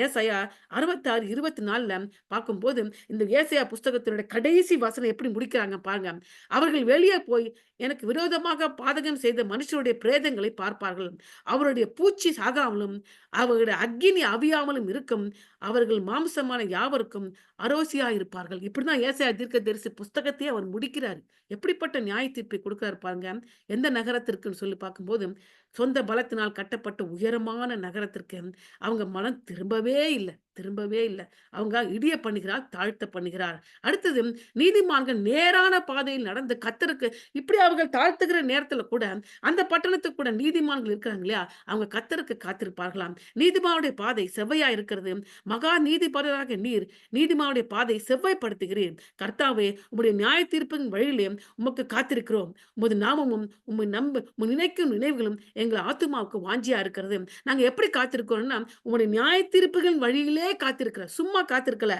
ஏசாயா 66 24ல பார்க்கும்போது, இந்த ஏசாயா புஸ்தகத்தினுடைய கடைசி வசனம் எப்படி முடிக்கிறாங்க பாருங்க. அவர்கள் வெளியே போய் எனக்கு விரோதமாக பாதகம் செய்த மனுஷருடைய பிரேதங்களை பார்ப்பார்கள். அவருடைய பூச்சி சாகாமலும், அவருடைய அக்கினி அவியாமலும் இருக்கும். அவர்கள் மாம்சமான யாவருக்கும் அரோசியா இருப்பார்கள். இப்படிதான் ஏசாயா தீர்க்கதரிசி புஸ்தகத்தையே அவர் முடிக்கிறாரு. எப்படிப்பட்ட நியாய தீர்ப்பை குடுக்கிறார் பாருங்க. எந்த நகரத்திற்குன்னு சொல்லி பார்க்கும்போது, சொந்த பலத்தினால் கட்டப்பட்ட உயரமான நகரத்திற்கு அவங்க மனம் திரும்பவே இல்ல திரும்பவே இல்ல. அவங்க இடிய பண்ணுகிறார், தாழ்த்த பண்ணுகிறார். அடுத்தது நீதிமான்கள் நேரான பாதையில் நடந்து கர்த்தருக்கு இப்படி அவர்கள் தாழ்த்துகிற நேரத்துல கூட, அந்த பட்டணத்துக்கு கூட நீதிமான்கள் இருக்கிறாங்க இல்லையா? அவங்க கர்த்தருக்கு காத்திருப்பார்களாம். நீதிமானுடைய பாதை செவ்வையா இருக்கிறது. மகா நீதிபரராகிய நீர் நீதிமானுடைய பாதை செவ்வாய்ப்படுத்துகிறீர். கர்த்தாவே, உம்முடைய நியாய தீர்ப்பின் வழியிலே உமக்கு காத்திருக்கிறோம். உமது நாமமும் உம்மை நினைக்கும் நினைவுகளும் எங்கள் ஆத்துமாவுக்கு வாஞ்சியா இருக்கிறது. நாங்க எப்படி காத்திருக்கிறோம்னா, உம்முடைய நியாய தீர்ப்புகளின் வழியிலே காத்திருக்கிறோம். சும்மா காத்திருக்கல.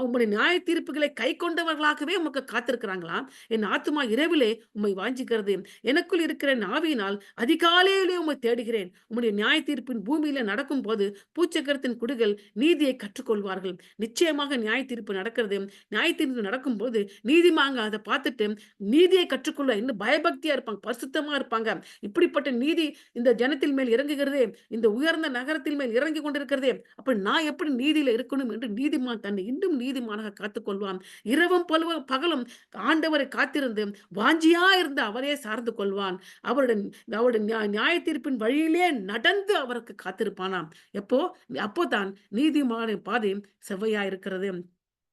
உம்முடைய நியாய தீர்ப்புகளை கைக்கொண்டவர்களாகவே உமக்கு காத்திருக்கிறாங்களாம். என் ஆத்துமா இரவிலே உம்மை வாஞ்சிக்கிறது. எனக்குள் இருக்கிற ஆவியினால் அதிகாலையிலே உம்மை தேடுகிறேன். உம்முடைய நியாய தீர்ப்பின் பூமியில நடக்கும்போது பூச்சக்கரத்தின் குடிகள் நீதியை கற்றுக்கொள்வார்கள். நிச்சயமாக நியாய தீர்ப்பு நடக்கிறது. நியாய தீர்ப்பு நடக்கும்போது நீதிமான்கள் அத பார்த்துட்டு நீதியை கற்றுக்கொள்ள இன்னும் பயபக்தியா இருப்பாங்க. பரிசுத்தமா இருப்பாங்க. இப்படிப்பட்ட நீதி இந்த ஜனத்தின் மேல் இறங்குகிறதே, இந்த உயர்ந்த நகரத்தின் மேல் இறங்கிக் கொண்டிருக்கிறதே, அப்ப நான் எப்படி நீதியில இருக்கணும் என்று நீதிமான் தன்னை இன்னும் நீதிமானாக காத்துக்கொள்வான். இரவும் பகலும் ஆண்டவரை காத்திருந்து வாஞ்சியா இருந்து அவரே சார்ந்து கொள்வான். அவருடைய அவருடைய நியாய தீர்ப்பின் வழியிலே நடந்து அவருக்கு காத்திருப்பானாம். எப்போ அப்போதான் நீதிமானின் பாதை செவ்வையா இருக்கிறது.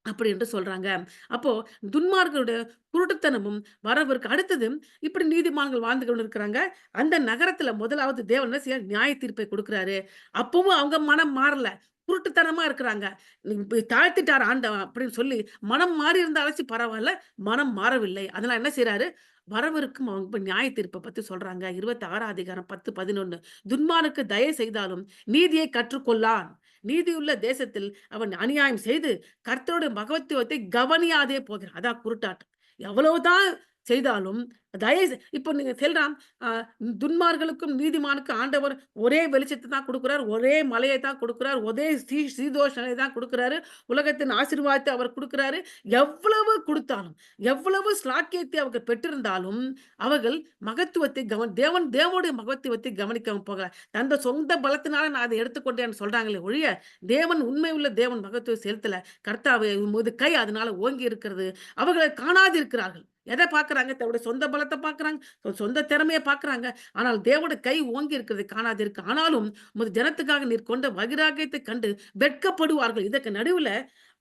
அப்படி என்று சொல்றாங்க. அப்போ துன்மார்க்கருடைய குருட்டுத்தனமும் வரவிருக்கு. அடுத்தது இப்படி நீதிமான்கள் வாழ்ந்து கொண்டு இருக்கிறாங்க. அந்த நகரத்துல முதலாவது தேவன் என்ன செய்ய நியாய தீர்ப்பை குடுக்குறாரு. அப்பவும் அவங்க மனம் மாறல. குருட்டுத்தனமா இருக்கிறாங்க. தாழ்த்திட்டார் ஆண்டவன் அப்படின்னு சொல்லி மனம் மாறி இருந்தாலாச்சும் பரவால்ல. மனம் மாறவில்லை. அதனால என்ன செய்றாரு? வரவிருக்கும் அவங்க இப்ப நியாய தீர்ப்ப பத்தி சொல்றாங்க. 26 அதிகாரம் 10, 11 துன்மார்க்கு தயை செய்தாலும் நீதியை கற்றுக்கொள்ளான். நீதியுள்ள தேசத்தில் அவன் அநியாயம் செய்து கர்த்தருடைய மகத்துவத்தை கவனியாதே போகிறான். அதான் குருட்டாட்டம். எவ்வளவுதான் செய்தாலும் இப்போ நீங்க சொல்லலாம், அ துன்மார்களுக்கும் நீதிமானுக்கும் ஆண்டவர் ஒரே வெளிச்சத்த தான் குடுக்குறார். ஒரே மழைய தான் குடுக்குறார். ஒரே சீதோஷ நிலைய தான் குடுக்குறாரு. உலகத்தின் ஆசீர்வாதத்த அவர் குடுக்குறாரு. எவ்வளவு குடுத்தாலும், எவ்வளவு ஸ்லாக்கியத்தை அவர்கள் பெற்றிருந்தாலும், அவர்கள் மகத்துவத்தை தேவனுடைய மகத்துவத்தை கவனிக்காம போகல. தந்த சொந்த பலத்தினால நான் அத எடுத்துக்கொண்டேன்னு சொல்றாங்களே ஒழிய, தேவன் உண்மை உள்ள தேவன் மகத்துவம் செலுத்தல. கர்த்தாவே உமது கை அதனால ஓங்கி இருக்கிறது. அவர்கள் காணாதிருக்கிறார்கள். எத பார்க்குறாங்க? தன்னுடைய சொந்த பலத்த பார்க்குறாங்க. சொந்த திறமைய பார்க்குறாங்க. ஆனால் தேவனுடைய கை ஓங்கி இருக்கிறதை காணாதிருக்கு. ஆனாலும் உமது ஜனத்துக்காக நீர் கொண்ட வைராக்கியத்தைக் கண்டு வெட்கப்படுவார்கள். இதற்கு நடுவுல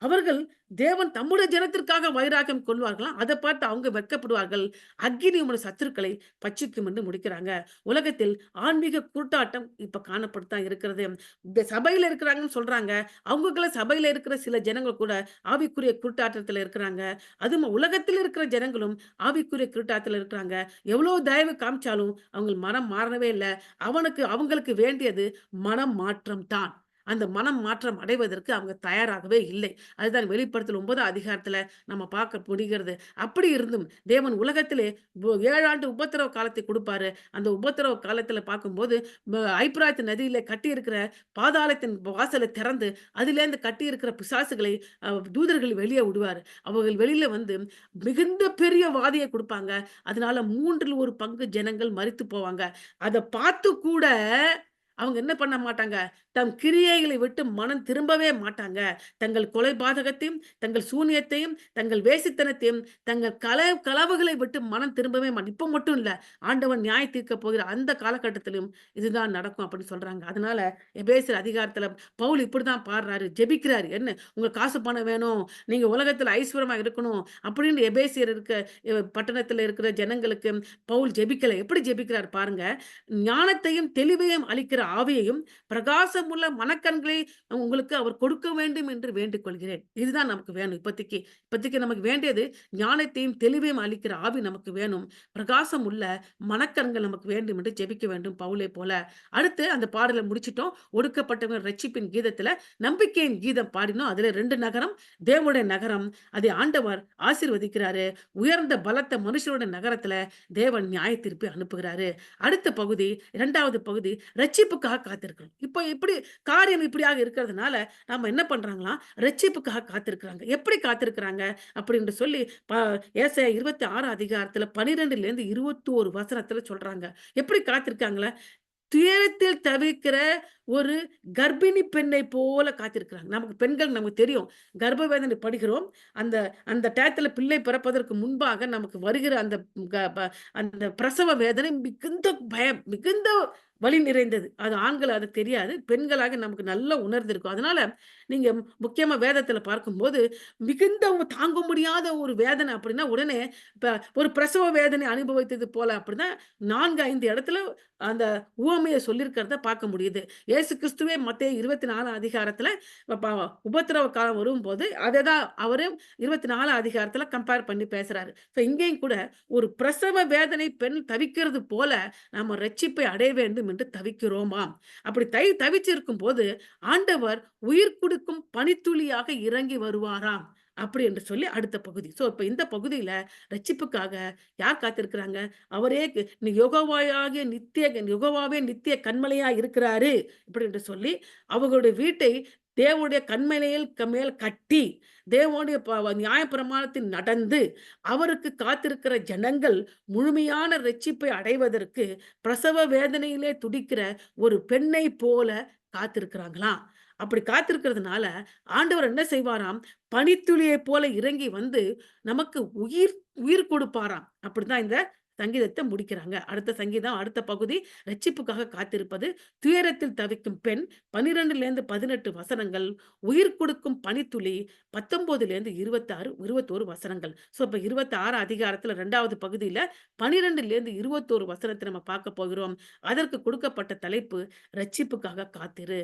அவர்கள் தேவன் தம்முடைய ஜனத்திற்காக வைராக்கியம் கொள்வார்களாம். அத பார்த்து அவங்க வெட்கப்படுவார்கள். அக்கினி உம்முடைய சத்துருக்களை பட்சிக்கும் என்று முடிக்கிறாங்க. உலகத்தில் ஆன்மீக கூட்டாட்டம் இப்ப காணப்பட்டு தான் இருக்கிறது. இந்த சபையில இருக்கிறாங்கன்னு சொல்றாங்க. அவங்களுக்குள்ள சபையில இருக்கிற சில ஜனங்கள் கூட ஆவிக்குரிய கூட்டாட்டத்துல இருக்கிறாங்க. அதுவும் உலகத்தில் இருக்கிற ஜனங்களும் ஆவிக்குரிய கூட்டாட்டத்துல இருக்கிறாங்க. எவ்வளோ தயவு காமிச்சாலும் அவங்க மனம் மாறவே இல்ல. அவங்களுக்கு வேண்டியது மனம் மாற்றம் தான். அந்த மனம் மாற்றம் அடைவதற்கு அவங்க தயாராகவே இல்லை. அதுதான் வெளிப்படுத்தல் 9ஆம் அதிகாரத்துல நம்ம பார்க்க முடிகிறது. அப்படி இருந்தும் தேவன் உலகத்திலே 7 ஆண்டு உபத்திரவ காலத்தை குடுப்பாரு. அந்த உபத்திரவ காலத்துல பார்க்கும்போது ஐப்பிராத்து நதியில கட்டியிருக்கிற பாதாளத்தின் வாசல திறந்து, அதிலேருந்து கட்டியிருக்கிற பிசாசுகளை தூதர்கள் வெளிய விடுவாரு. அவர்கள் வெளியில வந்து மிகுந்த பெரிய வாதைய குடுப்பாங்க. அதனால 3ல் 1 பங்கு ஜனங்கள் மரித்து போவாங்க. அத பார்த்து கூட அவங்க என்ன பண்ண மாட்டாங்க. தம் கிரியைகளை விட்டு மனம் திரும்பவே மாட்டாங்க. தங்கள் கொலைபாதகத்தையும், தங்கள் சூனியத்தையும், தங்கள் வேசித்தனத்தையும், தங்கள் களவுகளை விட்டு மனம் திரும்பவே இப்ப மட்டும் இல்ல. ஆண்டவன் நியாயம் தீர்க்கப் போகிற அந்த காலகட்டத்திலும் இதுதான் நடக்கும் அப்படின்னு சொல்றாங்க. அதனால எபேசியர் அதிகாரத்துல பவுல் இப்படிதான் பாடுறாரு, ஜெபிக்கிறாரு. என்ன உங்களுக்கு காசு பணம் வேணும், நீங்க உலகத்துல ஐஸ்வர்யமா இருக்கணும் அப்படின்னு எபேசியர் பட்டணத்துல இருக்கிற ஜனங்களுக்கு பவுல் ஜெபிக்கல. எப்படி ஜெபிக்கிறார் பாருங்க. ஞானத்தையும் தெளிவையும் அளிக்கிற ஆவியையும் பிரகாசமுள்ள மனக்கண்களை உங்களுக்கு அவர் கொடுக்க வேண்டும் என்று வேண்டிக் கொள்கிறேன். இதுதான் நமக்கு வேணும் இப்போதைக்கு. இப்போதைக்கு நமக்கு வேண்டியது ஞானத்தையும் தெளிவையும் அளிக்கிற ஆவி நமக்கு வேணும். பிரகாசம் உள்ள மனக்கண்கள் நமக்கு வேண்டும் என்று ஜெபிக்க வேண்டும் பவுலை போல. அடுத்து அந்த பாடல முடிச்சுட்டோம். ஒடுக்கப்பட்டவங்க ரட்சிப்பின் கீதத்துல நம்பிக்கையின் கீதம் பாடினோம். அதுல 2 நகரம் தேவனுடைய நகரம். அதை ஆண்டவர் ஆசீர்வதிக்கிறாரு. உயர்ந்த பலத்த மனுஷனுடைய நகரத்துல தேவன் நியாய தீர்ப்பை அனுப்புகிறாரு. அடுத்த பகுதி 2வது பகுதி ரட்சிப்புக்காக காத்திருக்கணும். இப்போ இப்படி காரியம் இப்படியாக இருக்கிறதுனால, நாம என்ன பண்றாங்களாம், ரட்சிப்புக்காக காத்திருக்கிறாங்க. எப்படி காத்திருக்கிறாங்க அப்படின்னு சொல்லி ப ஏசாயா 26 அதிகாரத்துல 12லேருந்து 21 வசனத்துல சொல்றாங்க. எப்படி காத்திருக்காங்களா? துயரத்தில் தவிக்கிற ஒரு கர்ப்பிணி பெண்ணை போல காத்திருக்கிறாங்க. நமக்கு பெண்கள் நமக்கு தெரியும். கர்ப்ப வேதனை படுகிறோம். அந்த அந்த டயத்துல பிள்ளை பிறப்பதற்கு முன்பாக நமக்கு வருகிற அந்த க ப அந்த பிரசவ வேதனை மிகுந்த பயம், மிகுந்த வலி நிறைந்தது. அது ஆண்கள் அது தெரியாது. பெண்களாக நமக்கு நல்லா உணர்ந்திருக்கும். அதனால நீங்க முக்கியமா வேதத்துல பார்க்கும்போது, மிகுந்த தாங்க முடியாத ஒரு வேதனை அப்படின்னா, உடனே இப்ப ஒரு பிரசவ வேதனை அனுபவித்தது போல அப்படிதான் 4, 5 இடத்துல அந்த உவமைய சொல்லியிருக்கிறத பார்க்க முடியுது. இயேசு கிறிஸ்துவே மத்தேயு 24 அதிகாரத்துல ப உபத்திரவ காலம் வரும்போது, அததான் அவரும் 24 அதிகாரத்துல கம்பேர் பண்ணி பேசுறாரு. இங்கேயும் கூட ஒரு பிரசவ வேதனை பெண் தவிக்கிறது போல நாம ரட்சிப்பை அடைய வேண்டும் என்று தவிக்கிறோமாம். அப்படி தவிச்சிருக்கும்போது ஆண்டவர் உயிர் குடுக்கும் பனித்துளியாக இறங்கி வருவாராம். அப்படி என்று சொல்லி அடுத்த பகுதி. இப்ப இந்த பகுதியில ரட்சிப்புக்காக யார் காத்திருக்கிறாங்க? அவரே யெகோவாவே நித்திய கன்மலையா இருக்கிறாரு. இப்படி என்று சொல்லி அவர்களுடைய வீட்டை தேவனுடைய கன்மலையில் மேல் கட்டி, தேவனுடைய நியாயப்பிரமாணத்தில் நடந்து, அவருக்கு காத்திருக்கிற ஜனங்கள் முழுமையான ரட்சிப்பை அடைவதற்கு பிரசவ வேதனையிலே துடிக்கிற ஒரு பெண்ணை போல காத்திருக்கிறாங்களாம். அப்படி காத்திருக்கிறதுனால ஆண்டவர் என்ன செய்வாராம்? பனித்துளியைப் போல இறங்கி வந்து நமக்கு உயிர் உயிர் கொடுப்பாராம். அப்படிதான் இந்த சங்கீதத்த முடிக்கிறாங்க. அடுத்த சங்கீதம், அடுத்த பகுதி ரட்சிப்புக்காக காத்திருப்பது. துயரத்தில் தவிக்கும் பெண் 12லேருந்து 18 வசனங்கள். உயிர் கொடுக்கும் பனித்துளி 19லேருந்து 26, 21 வசனங்கள். இப்ப 26 அதிகாரத்துல 2வது பகுதியில 12லேருந்து 21 வசனத்த நம்ம பார்க்க போகிறோம். அதற்கு கொடுக்கப்பட்ட தலைப்பு ரட்சிப்புக்காக காத்திரு.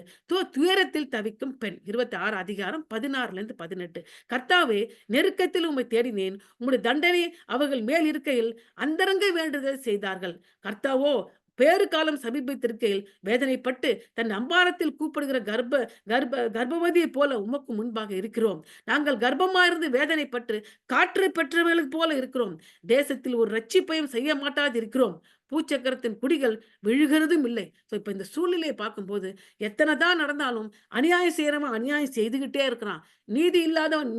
துயரத்தில் தவிக்கும் பெண் 26 அதிகாரம் 16லேருந்து 18. கர்த்தாவே, நெருக்கத்தில் உம்மை தேடினேன். உம்முடைய தண்டனை அவர்கள் மேல் இருக்கையில் அந்தரங்க வேண்டுதல் செய்தார்கள். கர்த்தாவோ பேறு காலம் சமீபித்திருக்கையில் வேதனைப்பட்டு தன் அம்பாரத்தில் கூப்பிடுகிற கர்ப்பவதியைப் போல உமக்கு முன்பாக இருக்கிறோம். நாங்கள் கர்ப்பமாயிருந்து வேதனைப்பட்டு காற்றை பெற்றவர்களைப் போல இருக்கிறோம். தேசத்தில் ஒரு இரட்சிப்பையும் செய்ய மாட்டாதிருக்கிறோம். பூச்சக்கரத்தின் குடிகள் விழுகிறதும் இல்லை. இப்ப இந்த சூழ்நிலையை பார்க்கும்போது எத்தனை தான் நடந்தாலும் அநியாயம் செய்யறவன் அநியாயம் செய்துகிட்டே இருக்கிறான். நீதி இல்லாதவன்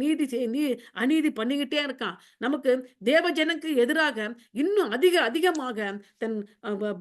அநீதி பண்ணிக்கிட்டே இருக்கான். நமக்கு தேவ ஜனக்கு எதிராக இன்னும் அதிகமாக தன்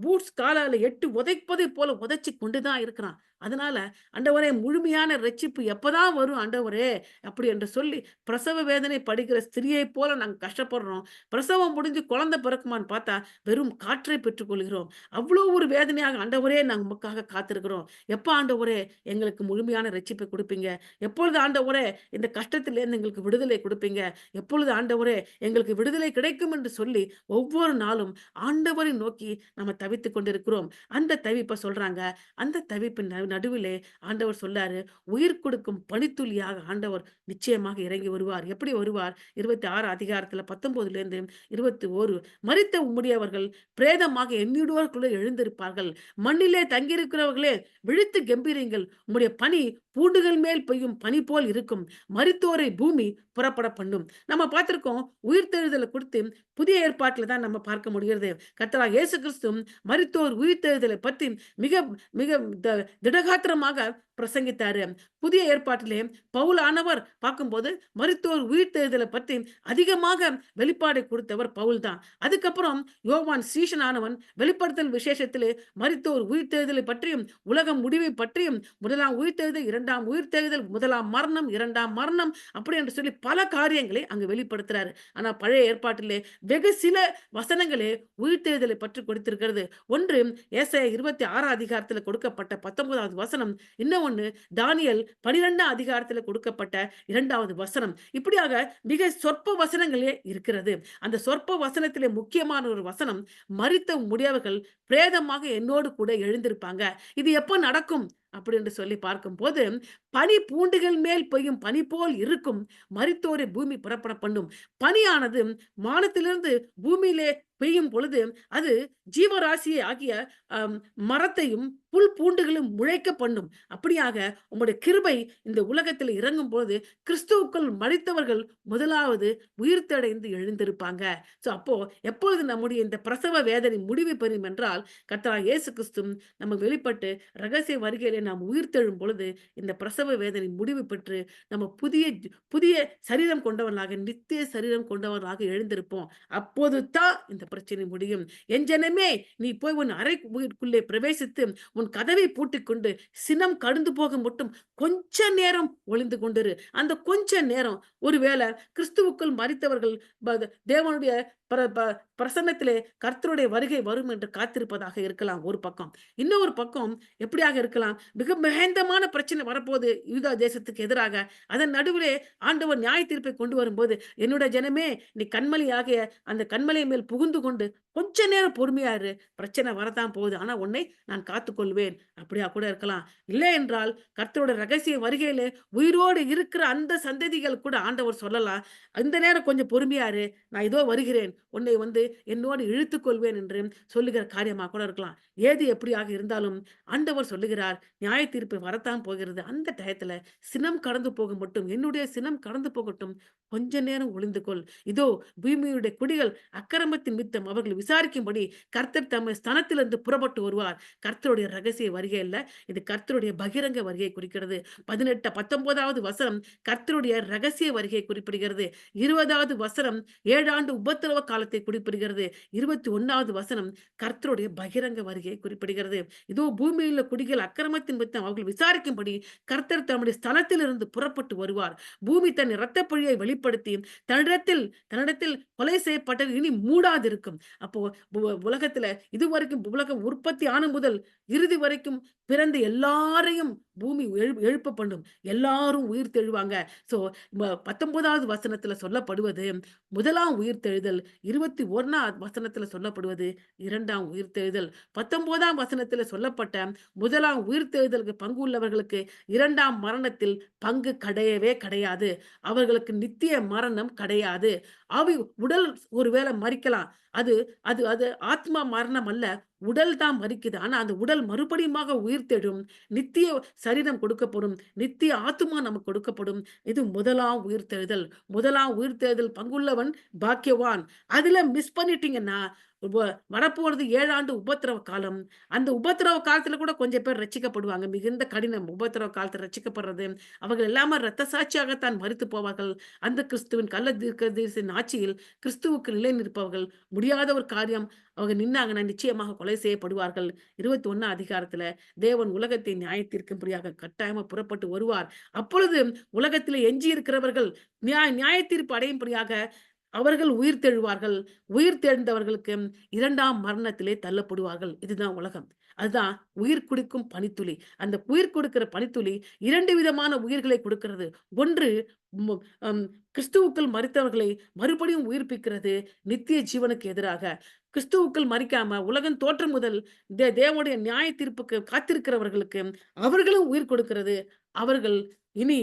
பூட்ஸ் காலால எட்டு உதைப்பதைப் போல உதைச்சு கொண்டு தான் இருக்கிறான். அதனால ஆண்டவரே, முழுமையான ரட்சிப்பு எப்பதான் வரும் ஆண்டவரே? அப்படி என்று சொல்லி பிரசவ வேதனை படுகிற ஸ்திரியைப் போல நாங்க கஷ்டப்படுறோம். பிரசவம் முடிஞ்சு குழந்தை பிறக்குமான்னு பார்த்தா வெறும் காற்றை பெற்றுக்கொள்கிறோம். அவ்வளோ ஒரு வேதனையாக ஆண்டவரே நாங்க உமக்காக காத்திருக்கிறோம். எப்ப ஆண்டவரே எங்களுக்கு முழுமையான ரட்சிப்பை குடுப்பீங்க? எப்பொழுது ஆண்டவரே இந்த கஷ்டத்திலிருந்து எங்களுக்கு விடுதலை குடுப்பீங்க? எப்பொழுது ஆண்டவரே எங்களுக்கு விடுதலை கிடைக்கும் என்று சொல்லி ஒவ்வொரு நாளும் ஆண்டவரை நோக்கி நம்ம தவித்துக் கொண்டிருக்கிறோம். அந்த தவிப்ப சொல்றாங்க. அந்த தவிப்பின் நடுவிலே ஆண்டவர் சொல்லாரு, உயிர் கொடுக்கும் பனித்துளியாக ஆண்டவர் நிச்சயமாக இறங்கி வருவார். எப்படி வருவார்? 26 அதிகாரத்துல 19லேருந்து 21, மரித்த உம்முடையவர்கள் பிரேதமாக எண்ணிடுவோருக்குள்ளே எழுந்திருப்பார்கள். மண்ணிலே தங்கியிருக்கிறவர்களே விழித்து கெம்பீரியுங்கள். உம்முடைய பனி பூண்டுகள் மேல் பெய்யும் பனி போல் இருக்கும். மரித்தோரை பூமி புறப்பட பண்ணும். நம்ம பார்த்திருக்கோம், உயிர்த்தெழுதலை குறித்து புதிய ஏற்பாட்டில தான் நம்ம பார்க்க முடிகிறது. கர்த்தராகிய இயேசு கிறிஸ்து மரித்தோர் உயிர்த்தெழுதலை பற்றி மிக மிக திடகாத்திரமாக பிரசங்கித்தாரு. புதிய ஏற்பாட்டிலே பவுலானவர் பார்க்கும்போது மரித்தோர் உயிர்த்தெழுதலை பற்றி அதிகமாக வெளிப்பாடை கொடுத்தவர் பவுல் தான். அதுக்கப்புறம் யோவான் சீஷனானவன் வெளிப்படுத்தல் விசேஷத்திலே மரித்தோர் உயிர்த்தெழுதலை பற்றியும் உலகம் முடிவை பற்றியும், முதலாம் உயிர்த்தெழுதல், இரண்டாம் உயிர்த்தெழுதல், முதலாம் மரணம், இரண்டாம் மரணம், அப்படி என்று சொல்லி பல காரியங்களை அங்கு வெளிப்படுத்துறாரு. ஆனா பழைய ஏற்பாட்டிலே வெகு சில வசனங்களே உயிர்த்தெழுதலை பற்றி கொடுத்திருக்கிறது. ஒன்று ஏசாயா 26 அதிகாரத்தில் கொடுக்கப்பட்ட 19வது வசனம். இன்னொன்னு தானியேல் 12 அதிகாரத்தில் கொடுக்கப்பட்ட 2வது வசனம். இப்படியாக மிக சொற்ப வசனங்களே இருக்கிறது. அந்த சொற்ப வசனத்திலே முக்கியமான ஒரு வசனம், மரித்த முடியவர்கள் பிரேதமாக என்னோடு கூட எழுந்திருப்பாங்க. இது எப்ப நடக்கும் அப்படி என்று சொல்லி பார்க்கும்போது, பனி பூண்டுகள் மேல் பெய்யும் பனி போல் இருக்கும். மரித்தோரை பூமி புறப்பட பண்ணும். பனியானது வானத்திலிருந்து பூமியிலே பெய்யும் பொழுது அது ஜீவராசியை ஆகிய மரத்தையும் புல் பூண்டுகளும் முளைக்க பண்ணும். அப்படியாக உம்முடைய கிருபை இந்த உலகத்தில் இறங்கும் பொழுது கிறிஸ்துவுக்குள் மரித்தவர்கள் முதலாவது உயிர்த்தடைந்து எழுந்திருப்பாங்க. அப்போ எப்பொழுது நம்முடைய இந்த பிரசவ வேதனை முடிவு பெறும் என்றால், கர்த்தராகிய இயேசு கிறிஸ்து நம்ம வெளிப்பட்டு ரகசிய வருகையிலே நாம் உயிர்த்தெழும் பொழுது இந்த பிரசவ வேதனை முடிவு பெற்று நம்ம புதிய சரீரம் கொண்டவர்களாக, நித்திய சரீரம் கொண்டவர்களாக எழுந்திருப்போம். அப்போது தான் இந்த பிரச்சனை முடியும். என் ஜனமே, நீ போய் உன் அறைக்குள்ளே பிரவேசித்து உன் கதவை பூட்டிக்கொண்டு சினம் கடந்து போக மட்டும் கொஞ்ச நேரம் ஒளிந்து கொண்டிரு. அந்த கொஞ்ச நேரம் ஒருவேளை கிறிஸ்துவுக்குள் மரித்தவர்கள் தேவனுடைய பிரசன்னத்திலே கர்த்தருடைய வருகை வரும் என்று காத்திருப்பதாக இருக்கலாம் ஒரு பக்கம். இன்னொரு பக்கம் எப்படியாக இருக்கலாம், மிக மகேந்தமான பிரச்சனை வரப்போது யூதா தேசத்துக்கு எதிராக. அதன் நடுவிலே ஆண்டவர் நியாய தீர்ப்பை கொண்டு வரும்போது, என்னுடைய ஜனமே, நீ கண்மலையாகிய அந்த கண்மலை மேல் புகுந்து கொண்டு கொஞ்ச நேரம் பொறுமையா இரு. பிரச்சனை வரத்தான் போகுது, ஆனா உன்னை நான் காத்துக்கொள்வேன். அப்படியா கூட இருக்கலாம். இல்லை என்றால் கர்த்தருடைய ரகசிய வருகையிலே உயிரோடு இருக்கிற அந்த சந்ததிகள் கூட ஆண்டவர் சொல்லலாம், அந்த நேரம் கொஞ்சம் பொறுமையா இரு, நான் இதோ வருகிறேன், உன்னை என்னோடு இழுத்துக் கொள்வேன் என்று சொல்லுகிற காரியமா கூட இருக்கலாம். ஏது எப்படியாக இருந்தாலும் ஆண்டவர் சொல்லுகிறார், நியாய தீர்ப்பு வரத்தான் போகிறது. அந்த டயத்துல சினம் கடந்து போக மட்டும், என்னுடைய சினம் கடந்து போகட்டும், கொஞ்ச நேரம் ஒளிந்து கொள். இதோ பூமியுடைய குடிகள் அக்கிரமத்தின் மித்தம் அவர்கள் விசாரிக்கும்படி கர்த்தர் தம்மை ஸ்தனத்திலிருந்து புறப்பட்டு வருவார். கர்த்தருடைய ரகசிய வருகை அல்ல, இது கர்த்தருடைய பகிரங்க வருகை குறிக்கிறது. 19வது வசனம் கர்த்தருடைய ரகசிய வருகை குறிப்பிடுகிறது. 20வது வசனம் 7 ஆண்டு உபத்திரவ காலத்தை குறிப்பிடுகிறது. 21வது வசனம் கர்த்தருடைய பகிரங்க வருகையை குறிப்பிடுகிறது. இதோ பூமியில் குடிகள் அக்கிரமத்தின் மித்தம் அவர்கள் விசாரிக்கும்படி கர்த்தர் தம்முடைய ஸ்தலத்திலிருந்து புறப்பட்டு வருவார். பூமி தன் இரத்த பழியை வெளிப்படுத்தி தன்னிடத்தில் கொலை செய்யப்பட்டது இனி மூடாதிருக்கும். அப்போ உலகத்துல இதுவரைக்கும் உலகம் உற்பத்தி ஆன முதல் இறுதி வரைக்கும் பிறந்த எல்லாரையும் பூமி எழுப்பப்படும். எல்லாரும் உயிர்த்தெழுவாங்க. ஸோ 19வது வசனத்தில சொல்லப்படுவது 1ஆம் உயிர்த்தெழுதல். 21ஆம் வசனத்தில சொல்லப்படுவது 2ஆம் உயிர்த்தெழுதல். 19ஆம் வசனத்தில சொல்லப்பட்ட 1ஆம் உயிர்த்தெழுதலுக்கு பங்கு உள்ளவர்களுக்கு 2ஆம் மரணத்தில் பங்கு கிடையவே கிடையாது. அவர்களுக்கு நித்திய மரணம் கிடையாது. உடல் ஒருவேளை மரிக்கலாம். அது அது அது ஆத்மா மரணம் அல்ல. உடல் தான் மரிக்குது. ஆனா அந்த உடல் மறுபடியுமாக உயிர்த்தெழும். நித்திய சரீரம் கொடுக்கப்படும். நித்திய ஆத்துமா நமக்கு கொடுக்கப்படும். இது 1ஆம் உயிர்த்தெழுதல். 1ஆம் உயிர்த்தெழுதல் பங்குள்ளவன் பாக்கியவான். அதுல மிஸ் பண்ணிட்டீங்கன்னா, உப வரப்போறது 7 ஆண்டு உபத்திரவ காலம். அந்த உபத்திரவ காலத்துல கூட கொஞ்சம் பேர் ரட்சிக்கப்படுவாங்க. மிகுந்த கடினம். உபத்திரவ காலத்துல ரட்சிக்கப்படுறது. அவர்கள் எல்லாமே இரத்த சாட்சியாகத்தான் மரித்து போவார்கள். அந்த கிறிஸ்துவின் கள்ள தீர்க்கதரிசியின் ஆட்சியில் கிறிஸ்துவுக்கு நிலை நிற்பவர்கள். முடியாத ஒரு காரியம். அவங்க நின்னாங்கன்னா நிச்சயமாக கொலை செய்யப்படுவார்கள். 21 அதிகாரத்துல தேவன் உலகத்தை நியாயத்தீர்க்கும்படியாக கட்டாயமா புறப்பட்டு வருவார். அப்பொழுது உலகத்திலே எஞ்சி இருக்கிறவர்கள் நியாய தீர்ப்பு அடையும்படியாக அவர்கள் உயிர்த்தெழுவார்கள். உயிர்த்தெழுந்தவர்களுக்கு 2ஆம் மரணத்திலே தள்ளப்படுவார்கள். இதுதான் உலகம். அதுதான் உயிர் குடிக்கும் பனித்துளி. அந்த உயிர் கொடுக்கிற பனித்துளி 2 விதமான உயிர்களை கொடுக்கிறது. ஒன்று மு அம் கிறிஸ்துவுக்குள் மரித்தவர்களை மறுபடியும் உயிர்ப்பிக்கிறது நித்திய ஜீவனுக்கு எதிராக. கிறிஸ்துவுக்குள் மரிக்காம உலகம் தோற்றம் முதல் தேவனுடைய நியாய தீர்ப்புக்கு காத்திருக்கிறவர்களுக்கு அவர்களும் உயிர் கொடுக்கிறது. அவர்கள் இனி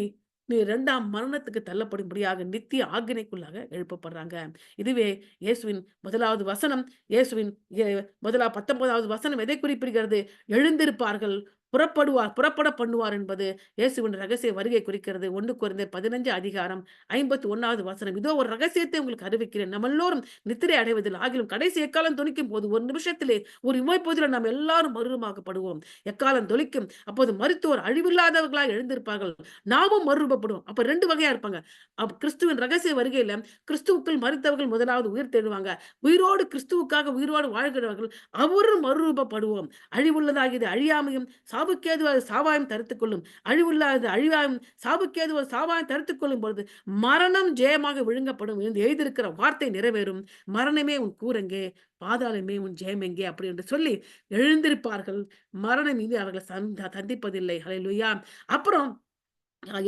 2ஆம் மரணத்துக்கு தள்ளப்படும்படியாக நித்திய ஆக்கினைக்குள்ளாக எழுப்பப்படுறாங்க. இதுவே இயேசுவின் 1வது வசனம். இயேசுவின் எ முதலா 19வது வசனம் எதை குறிப்பிடுகிறது? எழுந்திருப்பார்கள், புறப்பட பண்ணுவார் என்பது இயேசுவின் ரகசிய வருகை குறிக்கிறது. 1 கொரிந்தியர் 15 அதிகாரம் 51வது வசனம். இதோ ஒரு ரகசியத்தை உங்களுக்கு அறிவிக்கிறேன். நம்ம எல்லோரும் நித்திரை அடைவதில் ஆகிலும் கடைசி எக்காலம் தொனிக்கும் போது ஒரு நிமிஷத்திலே ஒரு இமைப்பொழுதிலே நாம் எல்லாரும் மறுரூபமாக்கப்படுவோம். எக்காலம் தொனிக்கும். அப்போது மரித்தோர் அழிவில்லாதவர்களாய் எழுந்திருப்பார்கள். நாமும் மறுரூபப்படுவோம். அப்ப 2 வகையா இருப்பாங்க. கிறிஸ்துவின் ரகசிய வருகையில கிறிஸ்துவுக்குள் மரித்தவர்கள் முதலாவது உயிர் தெழுவாங்க. உயிரோடு கிறிஸ்துவுக்காக உயிரோடு வாழ்கிறவர்கள் அவரும் மறுரூபப்படுவோம். அழிவுள்ளதாகியது அழியாமையும், சாவுக்கேதுவாக சாவாயம் தரித்துக் கொள்ளும். அழிவில்லாதது அழிவாயும், சாவுக்கேதுவாக சாவாயம் தரித்துக் கொள்ளும் பொழுது மரணம் ஜெயமாக விழுங்கப்படும் என்று எழுதியிருக்கிற வார்த்தை நிறைவேறும். மரணமே உன் கூரெங்கே, பாதாளமே உன் ஜெயம் எங்கே அப்படி என்று சொல்லி எழுந்திருப்பார்கள். மரணம் இனி அவர்களை சந்திப்பதில்லை. ஹல்லேலூயா. அப்புறம்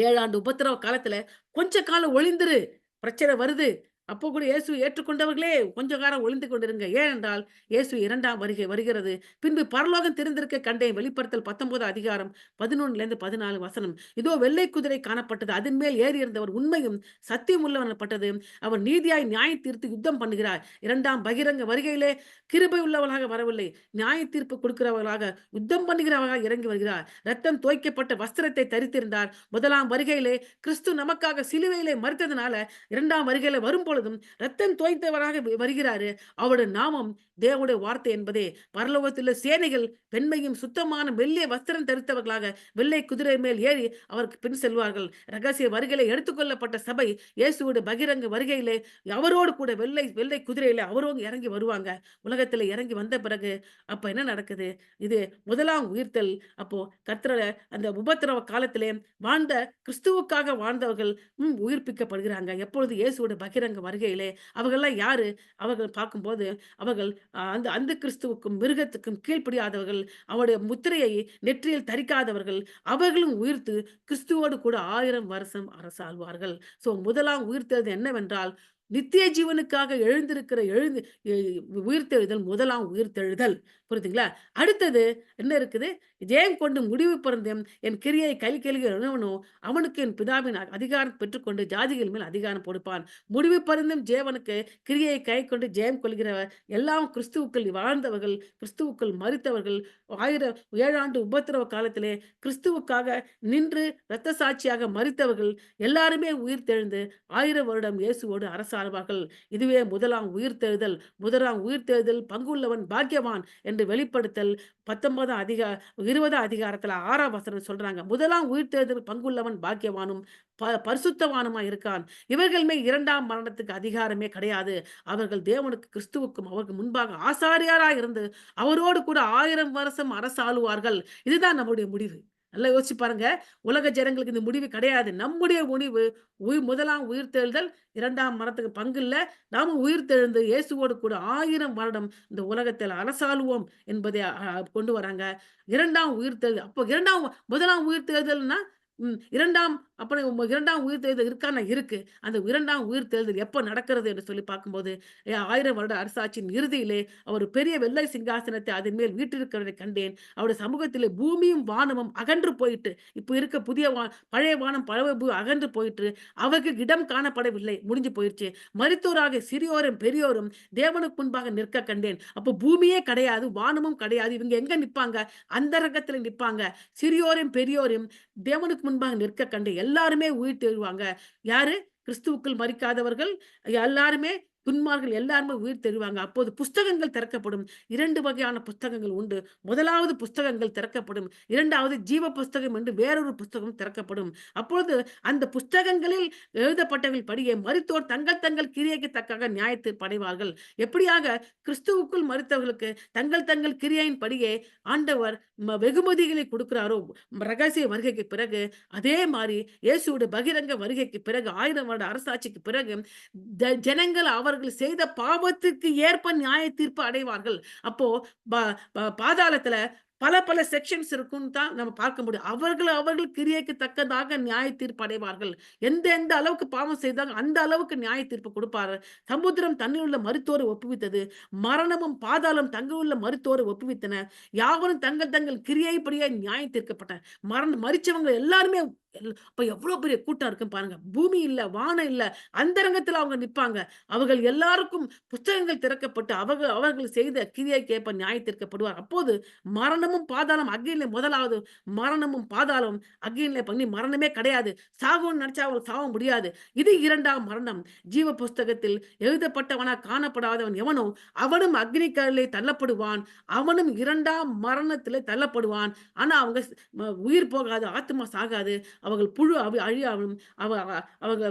7 ஆண்டு உபத்திரவ காலத்துல கொஞ்ச காலம் ஒளிந்திரு. பிரச்சனை வருது. அப்போ கூட இயேசுவை ஏற்றுக்கொண்டவர்களே கொஞ்ச காலம் ஒளிந்து கொண்டிருங்க. ஏனென்றால் இயேசு 2ஆம் வருகை வருகிறது. பின்பு பரலோகம் திறந்திருக்க கண்டேன். வெளிப்படுத்தல் 19 அதிகாரம் 11லேருந்து 14 வசனம். இதோ வெள்ளை குதிரை காணப்பட்டது. அதன் மேல் ஏறி இருந்தவர் உண்மையும் சத்தியம் உள்ளவர் எனப்பட்டது. அவர் நீதியாய் நியாயம் தீர்த்து யுத்தம் பண்ணுகிறார். 2ஆம் பகிரங்க வருகையிலே கிருபை உள்ளவளாக வரவில்லை. நியாய தீர்ப்பு கொடுக்கிறவர்களாக யுத்தம் பண்ணுகிறவர்களாக இறங்கி வருகிறார். ரத்தம் தோய்க்கப்பட்ட வஸ்திரத்தை தரித்திருந்தார். 1ஆம் வருகையிலே கிறிஸ்து நமக்காக சிலுவையிலே மரித்ததுனால 2ஆம் வருகையில வரும்பொழுதும் ரத்தம் தோய்த்தவராக வருகிறாரு. அவருடைய நாமம் தேவனுடைய வார்த்தை என்பதே. பரலோகத்திலுள்ள சேனைகள் வெண்மையும் சுத்தமான மெல்லிய வஸ்திரம் தரித்தவர்களாக வெள்ளை குதிரை மேல் ஏறி அவருக்கு பின் செல்வார்கள். ரகசிய வருகையிலே எடுத்துக்கொள்ளப்பட்ட சபை இயேசுவோட பகிரங்க வருகையிலே அவரோடு கூட வெள்ளை வெள்ளை குதிரையில அவரோடு இறங்கி வருவாங்க. உலகத்துல இறங்கி வந்த பிறகு அப்ப என்ன நடக்குது? இது 1ஆம் உயிர்த்தல். அப்போ கர்த்தர அந்த உபத்திரவ காலத்திலே வாழ்ந்த கிறிஸ்துவுக்காக வாழ்ந்தவர்கள் உயிர்ப்பிக்கப்படுகிறாங்க. எப்பொழுது இயேசுவோட பகிரங்க வருகையிலே அவர்கள்லாம் யாரு? அவர்கள் பார்க்கும்போது அவர்கள் அந்த அந்த கிறிஸ்துவுக்கும் மிருகத்துக்கும் கீழ்ப்படியாதவர்கள், அவருடைய முத்திரையை நெற்றியில் தரிக்காதவர்கள், அவர்களும் உயிர்த்து கிறிஸ்துவோடு கூட 1000 வருஷம் அரசாள்வார்கள். ஸோ 1ஆம் உயிர்த்தெழுதல் என்னவென்றால், நித்திய ஜீவனுக்காக எழுந்திருக்கிற எ உயிர்த்தெழுதல் 1ஆம் உயிர்த்தெழுதல். புரியுதுங்களா? அடுத்தது என்ன இருக்குது? ஜெயம் கொண்டு முடிவு பொருந்தும் என் கிரியை கைக்கெழுகிற எவனோ அவனுக்கு என் பிதாவின் அதிகாரம் பெற்றுக்கொண்டு ஜாதிகள் மேல் அதிகாரம் கொடுப்பான். முடிவு பருந்தும் ஜேவனுக்கு கிரியையை கைக்கொண்டு ஜெயம் கொள்கிறவர் எல்லாம் கிறிஸ்துவுக்குள் வாழ்ந்தவர்கள், கிறிஸ்துவுக்குள் மரித்தவர்கள், 7 ஆண்டு உபத்திரவ காலத்திலே கிறிஸ்துவுக்காக நின்று இரத்த சாட்சியாக மரித்தவர்கள் எல்லாருமே உயிர்த்தெழுந்து 1000 வருடம் இயேசுவோடு அரசாழ்வார்கள். இதுவே 1ஆம் உயிர்த்தெழுதல். 1ஆம் உயிர்த்தெழுதல் பங்குள்ளவன் பாக்கியவான் என்று வெளிப்படுத்தல் 20ஆம் அதிகாரத்துல 6ஆம் வசனம் சொல்றாங்க. 1ஆம் உயிர்த்தெழுதல் பங்குள்ளவன் பாக்கியவானும் பரிசுத்தவானுமா இருக்கான். இவர்கள் மேல் 2ஆம் மரணத்துக்கு அதிகாரமே கிடையாது. அவர்கள் தேவனுக்கு கிறிஸ்துவுக்கும் அவருக்கு முன்பாக ஆசாரியராய் இருந்து அவரோடு கூட 1000 வருஷம் அரசாளுவார்கள். இதுதான் நம்முடைய முடிவு. நல்லா யோசிச்சு பாருங்க. உலக ஜனங்களுக்கு இந்த முடிவு கிடையாது. நம்முடைய முடிவு முதலாம் உயிர்த்தெழுதல், 2ஆம் மரணத்துக்கு பங்கு இல்ல. நாம உயிர்த்தெழுந்து இயேசுவோடு கூட 1000 வருடம் இந்த உலகத்தில் அரசாளுவோம் என்பதை கொண்டு வராங்க. 2ஆம் உயிர்த்தெழுதல் அப்போ 1ஆம் உயிர்த்தெழுதல்னா 2ஆம் அப்புறம் 2ஆம் உயிர்த்தெழுதல் இருக்கான்னா இருக்கு. அந்த 2ஆம் உயிர்த்தெழுதல் எப்ப நடக்கிறது என்று சொல்லி பார்க்கும்போது, 1000 வருட அரசாட்சியின் இறுதியிலே அவர் பெரிய வெள்ளை சிங்காசனத்தை அதன் மேல் வீற்றிருக்கிறதை கண்டேன். அவருடைய சமூகத்திலே பூமியும், வானமும் அகன்று போயிட்டு, இப்ப இருக்க பழைய வானம், பழைய அகன்று போயிற்று. அவருக்கு இடம் காணப்படவில்லை. முடிஞ்சு போயிருச்சு. மரித்தோராகிய சிறியோரும், பெரியோரும் தேவனுக்கு முன்பாக நிற்க கண்டேன். அப்போ பூமியே கிடையாது, வானமும் கிடையாது. இவங்க எங்க நிப்பாங்க? அந்தரங்கத்தில நிப்பாங்க. சிறியோரும், பெரியோரும் தேவனுக்கு முன்பாக நிற்க கண்டு எல்லாருமே உயிர்த்தெழுவாங்க. யாரு? கிறிஸ்துவுக்குள் மரிக்காதவர்கள் எல்லாருமே, துன்மார்கள் எல்லாருமே உயிர்த்தெழுவாங்க. அப்போது புஸ்தகங்கள் திறக்கப்படும். 2 வகையான புஸ்தகங்கள் உண்டு. 1வது புஸ்தகங்கள் திறக்கப்படும். 2வது ஜீவ புஸ்தகம் என்று வேறொரு புஸ்தகம் திறக்கப்படும். அப்பொழுது அந்த புஸ்தகங்களில் எழுதப்பட்டவைகள் படியே மரித்தோர் தங்கள் தங்கள் கிரியைக்கு தக்கதாக நியாயத்தீர்ப்பு அடைவார்கள். எப்படியாக கிறிஸ்துவுக்குள் மரித்தவர்களுக்கு தங்கள் தங்கள் கிரியையின் படியே ஆண்டவர் வெகுமதிகளை கொடுக்கிறாரோ, ரகசிய வருகைக்கு பிறகு, அதே மாரி இயேசுவுடைய பகிரங்க வருகைக்கு பிறகு 1000 வருட அரசாட்சிக்கு பிறகு ஜனங்கள் அவர்கள் செய்த பாவத்திற்கு ஏற்ப நியாய தீர்ப்பு அடைவார்கள். அப்போ ப ப பாதாளத்துல பல பல செக்ஷன்ஸ் இருக்குன்னு தான் நம்ம பார்க்க முடியும். அவர்கள் அவர்கள் கிரியைக்கு தக்கதாக நியாய தீர்ப்பு அடைவார்கள். எந்த எந்த அளவுக்கு பாவம் செய்தாங்க அந்த அளவுக்கு நியாய தீர்ப்பு கொடுப்பாரு. சமுத்திரம் தன்னிலுள்ள மருத்துவரை ஒப்புவித்தது. மரணமும் பாதாளம் தங்களுள்ள மருத்துவரை ஒப்புவித்தன. யாவரும் தங்கள் தங்கள் கிரியைப்படியே நியாயம் தீர்க்கப்பட்ட மரிச்சவங்க எல்லாருமே அப்ப எவ்வளோ பெரிய கூட்டம் இருக்குன்னு பாருங்க. பூமி இல்ல, வானம் இல்ல, அந்தரங்கத்துல அவங்க நிப்பாங்க. அவர்கள் எல்லாருக்கும் புஸ்தகங்கள் திறக்கப்பட்டு அவர்கள் செய்த கிரியைக்கேற்ப நியாயம் தீர்க்கப்படுவார். அப்போது மரணமும் பாதாளம் அக்கினியிலே 1வது மரணமும் பாதாளம் அக்கினியிலே பண்ணி மரணமே கிடையாது. சாகணும்னு நெனச்சா அவங்களுக்கு சாக முடியாது. இது 2ஆம் மரணம். ஜீவ புஸ்தகத்தில் எழுதப்பட்டவனா காணப்படாதவன் எவனோ அவனும் அக்கினி கடலிலே தள்ளப்படுவான். அவனும் 2ஆம் மரணத்திலே தள்ளப்படுவான். ஆனா அவங்க உயிர் போகாது, ஆத்துமா சாகாது. அவர்கள் புழு அழியாமலும், அவ அவங்க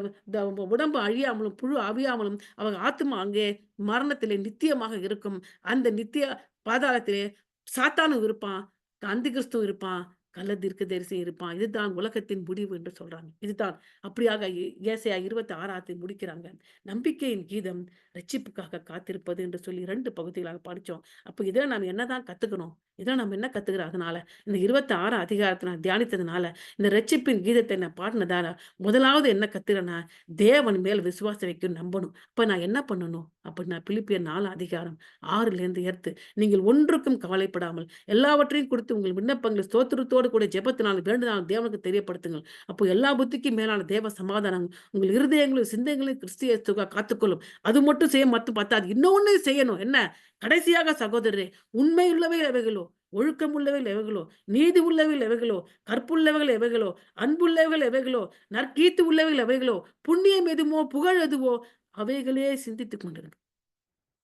உடம்பு அழியாமலும், புழு அவியாமலும், அவங்க ஆத்துமா அங்கே மரணத்திலே நித்தியமாக இருக்கும். அந்த நித்திய பாதாளத்திலே சாத்தானும் இருப்பான், அந்தி கிறிஸ்துவும் இருப்பான், கள்ள தீர்க்கதரிசி இருப்பான். இதுதான் உலகத்தின் முடிவு என்று சொல்றாங்க. இதுதான் அப்படியாக ஏசாயா 26 முடிக்கிறாங்க. நம்பிக்கையின் கீதம் ரட்சிப்புக்காக காத்திருப்பது என்று சொல்லி 2 பகுதிகளாக படிச்சோம். அப்ப இதில நாம என்னதான் கத்துக்கணும்? இதில நம்ம என்ன கத்துக்கிறோம் அதனால? இந்த 26 அதிகாரத்த நான் தியானித்ததுனால, இந்த ரட்சிப்பின் கீதத்தை நான் பாடுனதால, முதலாவது என்ன கத்துக்கிறேன்னா, தேவன் மேல் விசுவாசம் வைக்கணும், நம்பணும். அப்ப நான் என்ன பண்ணணும்? அப்ப நான் பிலிப்பியர் 4 அதிகாரம் 6லேருந்து எடுத்து, நீங்கள் ஒன்றுக்கும் கவலைப்படாமல் எல்லாவற்றையும் குறித்து உங்கள் விண்ணப்பங்களை ஸ்தோத்திரத்தோடு கூட ஜெபத்தினாலும் வேண்டுதலாலும் தேவனுக்கு தெரியப்படுத்துங்கள். அப்போ எல்லா புத்திக்கும் மேலான தேவ சமாதானம் உங்கள் இருதயங்களையும் சிந்தைகளையும் கிறிஸ்து இயேசுவுக்காக காத்துக்கொள்ளும். அது மட்டும் செய்ய மட்டும் பத்தாது. இன்னொன்னு செய்யணும். என்ன? கடைசியாக சகோதரரே, உண்மையுள்ளவைகள் எவைகளோ, ஒழுக்கமுள்ளவைகள் எவைகளோ, நீதி உள்ளவைகள் எவைகளோ, கற்புள்ளவைகள் எவைகளோ, அன்புள்ளவைகள் எவைகளோ, நற்கீர்த்தி உள்ளவைகள் எவைகளோ, புண்ணியம் எதுவோ, புகழ் எதுவோ, அவைகளே சிந்தித்துக் கொண்டிருங்கள்.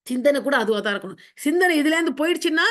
சிந்தனை கூட அதுவா தான் இருக்கணும். சிந்தனை இதுலேருந்து போயிடுச்சுன்னா,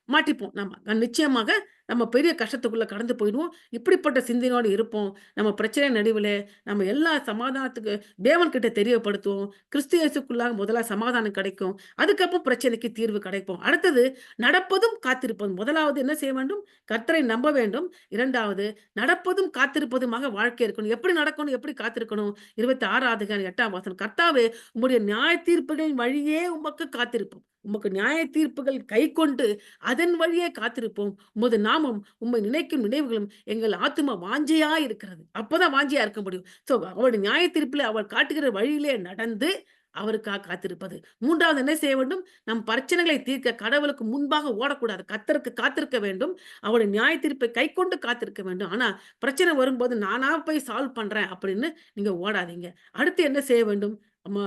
மாட்டிப்போம் நம்ம. நிச்சயமாக நம்ம பெரிய கஷ்டத்துக்குள்ள கடந்து போயிடுவோம். இப்படிப்பட்ட சிந்தனையோடு இருப்போம். நம்ம பிரச்சனை நடுவிலே நம்ம எல்லா சமாதானத்துக்கு தேவன்கிட்ட தெரியப்படுத்துவோம். கிறிஸ்து இயேசுக்குள்ளாக முதல்ல சமாதானம் கிடைக்கும். அதுக்கப்புறம் பிரச்சனைக்கு தீர்வு கிடைக்கும். அடுத்தது நடப்பதும் காத்திருப்பதும். முதலாவது என்ன செய்ய வேண்டும்? கர்த்தரை நம்ப வேண்டும். 2வது நடப்பதும் காத்திருப்பதுமாக வாழ்க்கை இருக்கணும். எப்படி நடக்கணும்? எப்படி காத்திருக்கணும்? 26 அதிகாரம் 8ஆம் வசனம். கர்த்தாவே உம்முடைய நியாய தீர்ப்புகளின் வழியே உமக்கு காத்திருப்போம். உமக்கு நியாய தீர்ப்புகள் கைக்கொண்டு அதன் வழியே காத்திருப்போம். உமது நாமம் உம்மை நினைக்கும் நினைவுகளும் எங்கள் ஆத்தும வாஞ்சையா இருக்கிறது. அப்பதான் வாஞ்சையா இருக்க முடியும். அவருடைய நியாய தீர்ப்பிலே அவர் காட்டுகிற வழியிலே நடந்து அவருக்காக காத்திருப்பது. 3வது என்ன செய்ய வேண்டும்? நம் பிரச்சனைகளை தீர்க்க கடவுளுக்கு முன்பாக ஓடக்கூடாது. கர்த்தருக்கு காத்திருக்க வேண்டும். அவருடைய நியாய தீர்ப்பை கைக்கொண்டு காத்திருக்க வேண்டும். ஆனா பிரச்சனை வரும்போது நானா போய் சால்வ் பண்றேன் அப்படின்னு நீங்க ஓடாதீங்க. அடுத்து என்ன செய்ய வேண்டும்? ம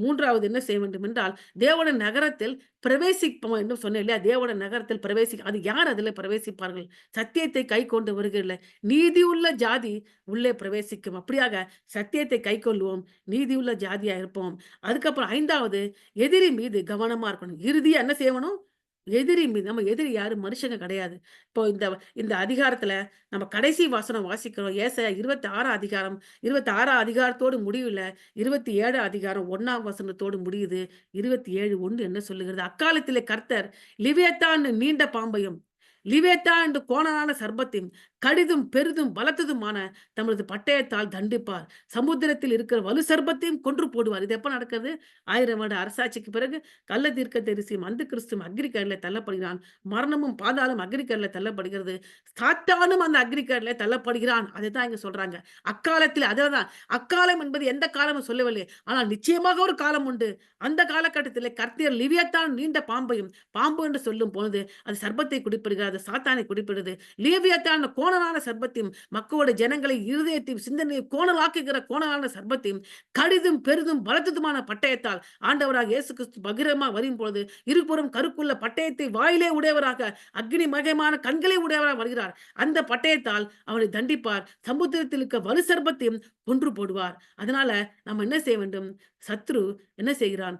3வது என்ன செய்ய வேண்டும் என்றால், தேவனுடைய நகரத்தில் பிரவேசிப்போம் என்று சொன்னேன் இல்லையா? தேவனுடைய நகரத்தில் அது யார் அதில பிரவேசிப்பார்கள்? சத்தியத்தை கைக்கொண்டு வருகிறல நீதியுள்ள ஜாதி உள்ளே பிரவேசிக்கும். அப்படியாக சத்தியத்தை கைக்கொள்வோம். நீதியுள்ள ஜாதியா இருப்போம். அதுக்கப்புறம் 5வது எதிரி மீது கவனமா இருக்கணும். இறுதியா என்ன செய்யணும்? எதிரி மீது நம்ம எதிரி யாரு? மனுஷங்க கிடையாது. இப்போ இந்த இந்த அதிகாரத்துல நம்ம கடைசி வசனம் வாசிக்கிறோம். ஏசாயா 26 அதிகாரம் 26 அதிகாரத்தோடு முடியல. 27 அதிகாரம் 1ஆம் வசனத்தோடு முடியுது. 27:1 என்ன சொல்லுகிறது? அக்காலத்திலே கர்த்தர் லிவியத்தான் நீண்ட பாம்பையும், லிவியத்தான் என்று கோணலான சர்ப்பத்தையும், கடிதும், பெரிதும், பலத்ததுமான தமது பட்டயத்தால் தண்டிப்பார். சமுத்திரத்தில் இருக்கிற வலு சர்ப்பத்தையும் கொன்று போடுவார். இது எப்ப நடக்கிறது? 1000 வருட அரசாட்சிக்கு பிறகு கள்ள தீர்க்கதரிசியும், அந்து கிறிஸ்துவும் அக்கினிக்கடலிலே தள்ளப்படுகிறான். மரணமும், பாதாளம் அக்கினிக்கடலிலே தள்ளப்படுகிறது. சாத்தானும் அந்த அக்கினிக்கடலிலே தள்ளப்படுகிறான். அதைத்தான் இங்க சொல்றாங்க. அக்காலத்திலே அதேதான். அக்காலம் என்பது எந்த காலமும் சொல்லவில்லை. ஆனால் நிச்சயமாக ஒரு காலம் உண்டு. அந்த காலகட்டத்திலே கர்த்தர் லிவியத்தான் நீண்ட பாம்பையும், பாம்பு என்று சொல்லும் பொழுது அது சர்ப்பத்தை குறிப்பிடுகிறது. அது சாத்தானை குறிப்பிடுது. லேவியத்தான கோணலான சர்ப்பத்தையும், மக்களுடைய ஜனங்களை இருதயத்தையும், சிந்தனையும் கோணலாக்குகிற கோணலான சர்ப்பத்தையும், கடிதும், பெரிதும், பலத்ததுமான பட்டயத்தால் ஆண்டவராக இயேசு கிறிஸ்து பகிரமா வரும்பொழுது, இருபுறம் கருக்குள்ள பட்டயத்தை வாயிலே உடையவராக, அக்கினி மயமான கண்களை உடையவராக வருகிறார். அந்த பட்டயத்தால் அவனை தண்டிப்பார். சமுத்திரத்தில் இருக்க வலு சர்ப்பத்தையும் கொன்று போடுவார். அதனால நம்ம என்ன செய்ய வேண்டும்? சத்ரு என்ன செய்கிறான்?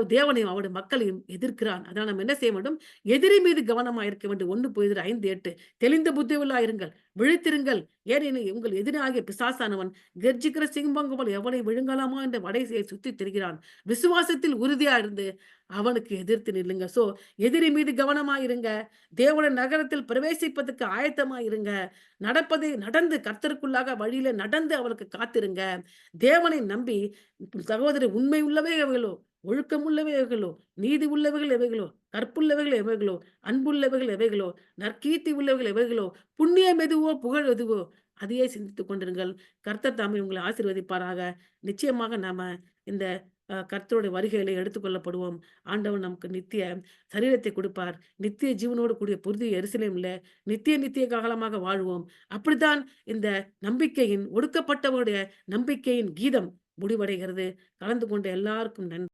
தேவனையும் அவருடைய மக்களையும் எதிர்க்கிறான். அதனால நம்ம என்ன செய்ய வேண்டும்? எதிரி மீது கவனமா இருக்க வேண்டும். 1 பேதுரு 5:8 தெளிந்த புத்தியுள்ளா இருங்கள், விழித்திருங்கள். ஏனெனில் உங்கள் எதிரியாகிய பிசாசானவன் கெர்ச்சிக்கிற சிங்கம் போல எவனை விழுங்கலாமா என்ற வடையை சுற்றித் திரிகிறான். விசுவாசத்தில் உறுதியா இருந்து அவனுக்கு எதிர்த்து நில்லுங்க. எதிரி மீது கவனமா இருங்க. தேவனுடைய நகரத்தில் பிரவேசிப்பதற்கு ஆயத்தமா இருங்க. நடப்பதை நடந்து கர்த்தருக்குள்ளாக வழியில நடந்து அவருக்கு காத்திருங்க. தேவனை நம்பி சகோதரி உண்மை உள்ளவை எவைகளோ, ஒழுக்கம் உள்ளவை எவைகளோ, நீதி உள்ளவைகள் எவைகளோ, கற்புள்ளவைகள் எவைகளோ, அன்புள்ளவைகள் எவைகளோ, நற்கீர்த்தி உள்ளவைகள் எவைகளோ, புண்ணியம் எதுவோ, புகழ் எதுவோ, அதையே சிந்தித்துக் கொண்டிருங்கள். கர்த்தர் தாமே உங்களை ஆசீர்வதிப்பாராக. நிச்சயமாக நாம இந்த கர்த்தருடைய வருகையில எடுத்துக்கொள்ளப்படுவோம். ஆண்டவர் நமக்கு நித்திய சரீரத்தை கொடுப்பார். நித்திய ஜீவனோடு கூடிய புதிய எருசலேமிலே நித்திய நித்திய காலமாக வாழ்வோம். அப்படித்தான் இந்த நம்பிக்கையின் ஒடுக்கப்பட்டவருடைய நம்பிக்கையின் கீதம் முடிவடைகிறது. கலந்து கொண்ட எல்லாருக்கும் நன்றி.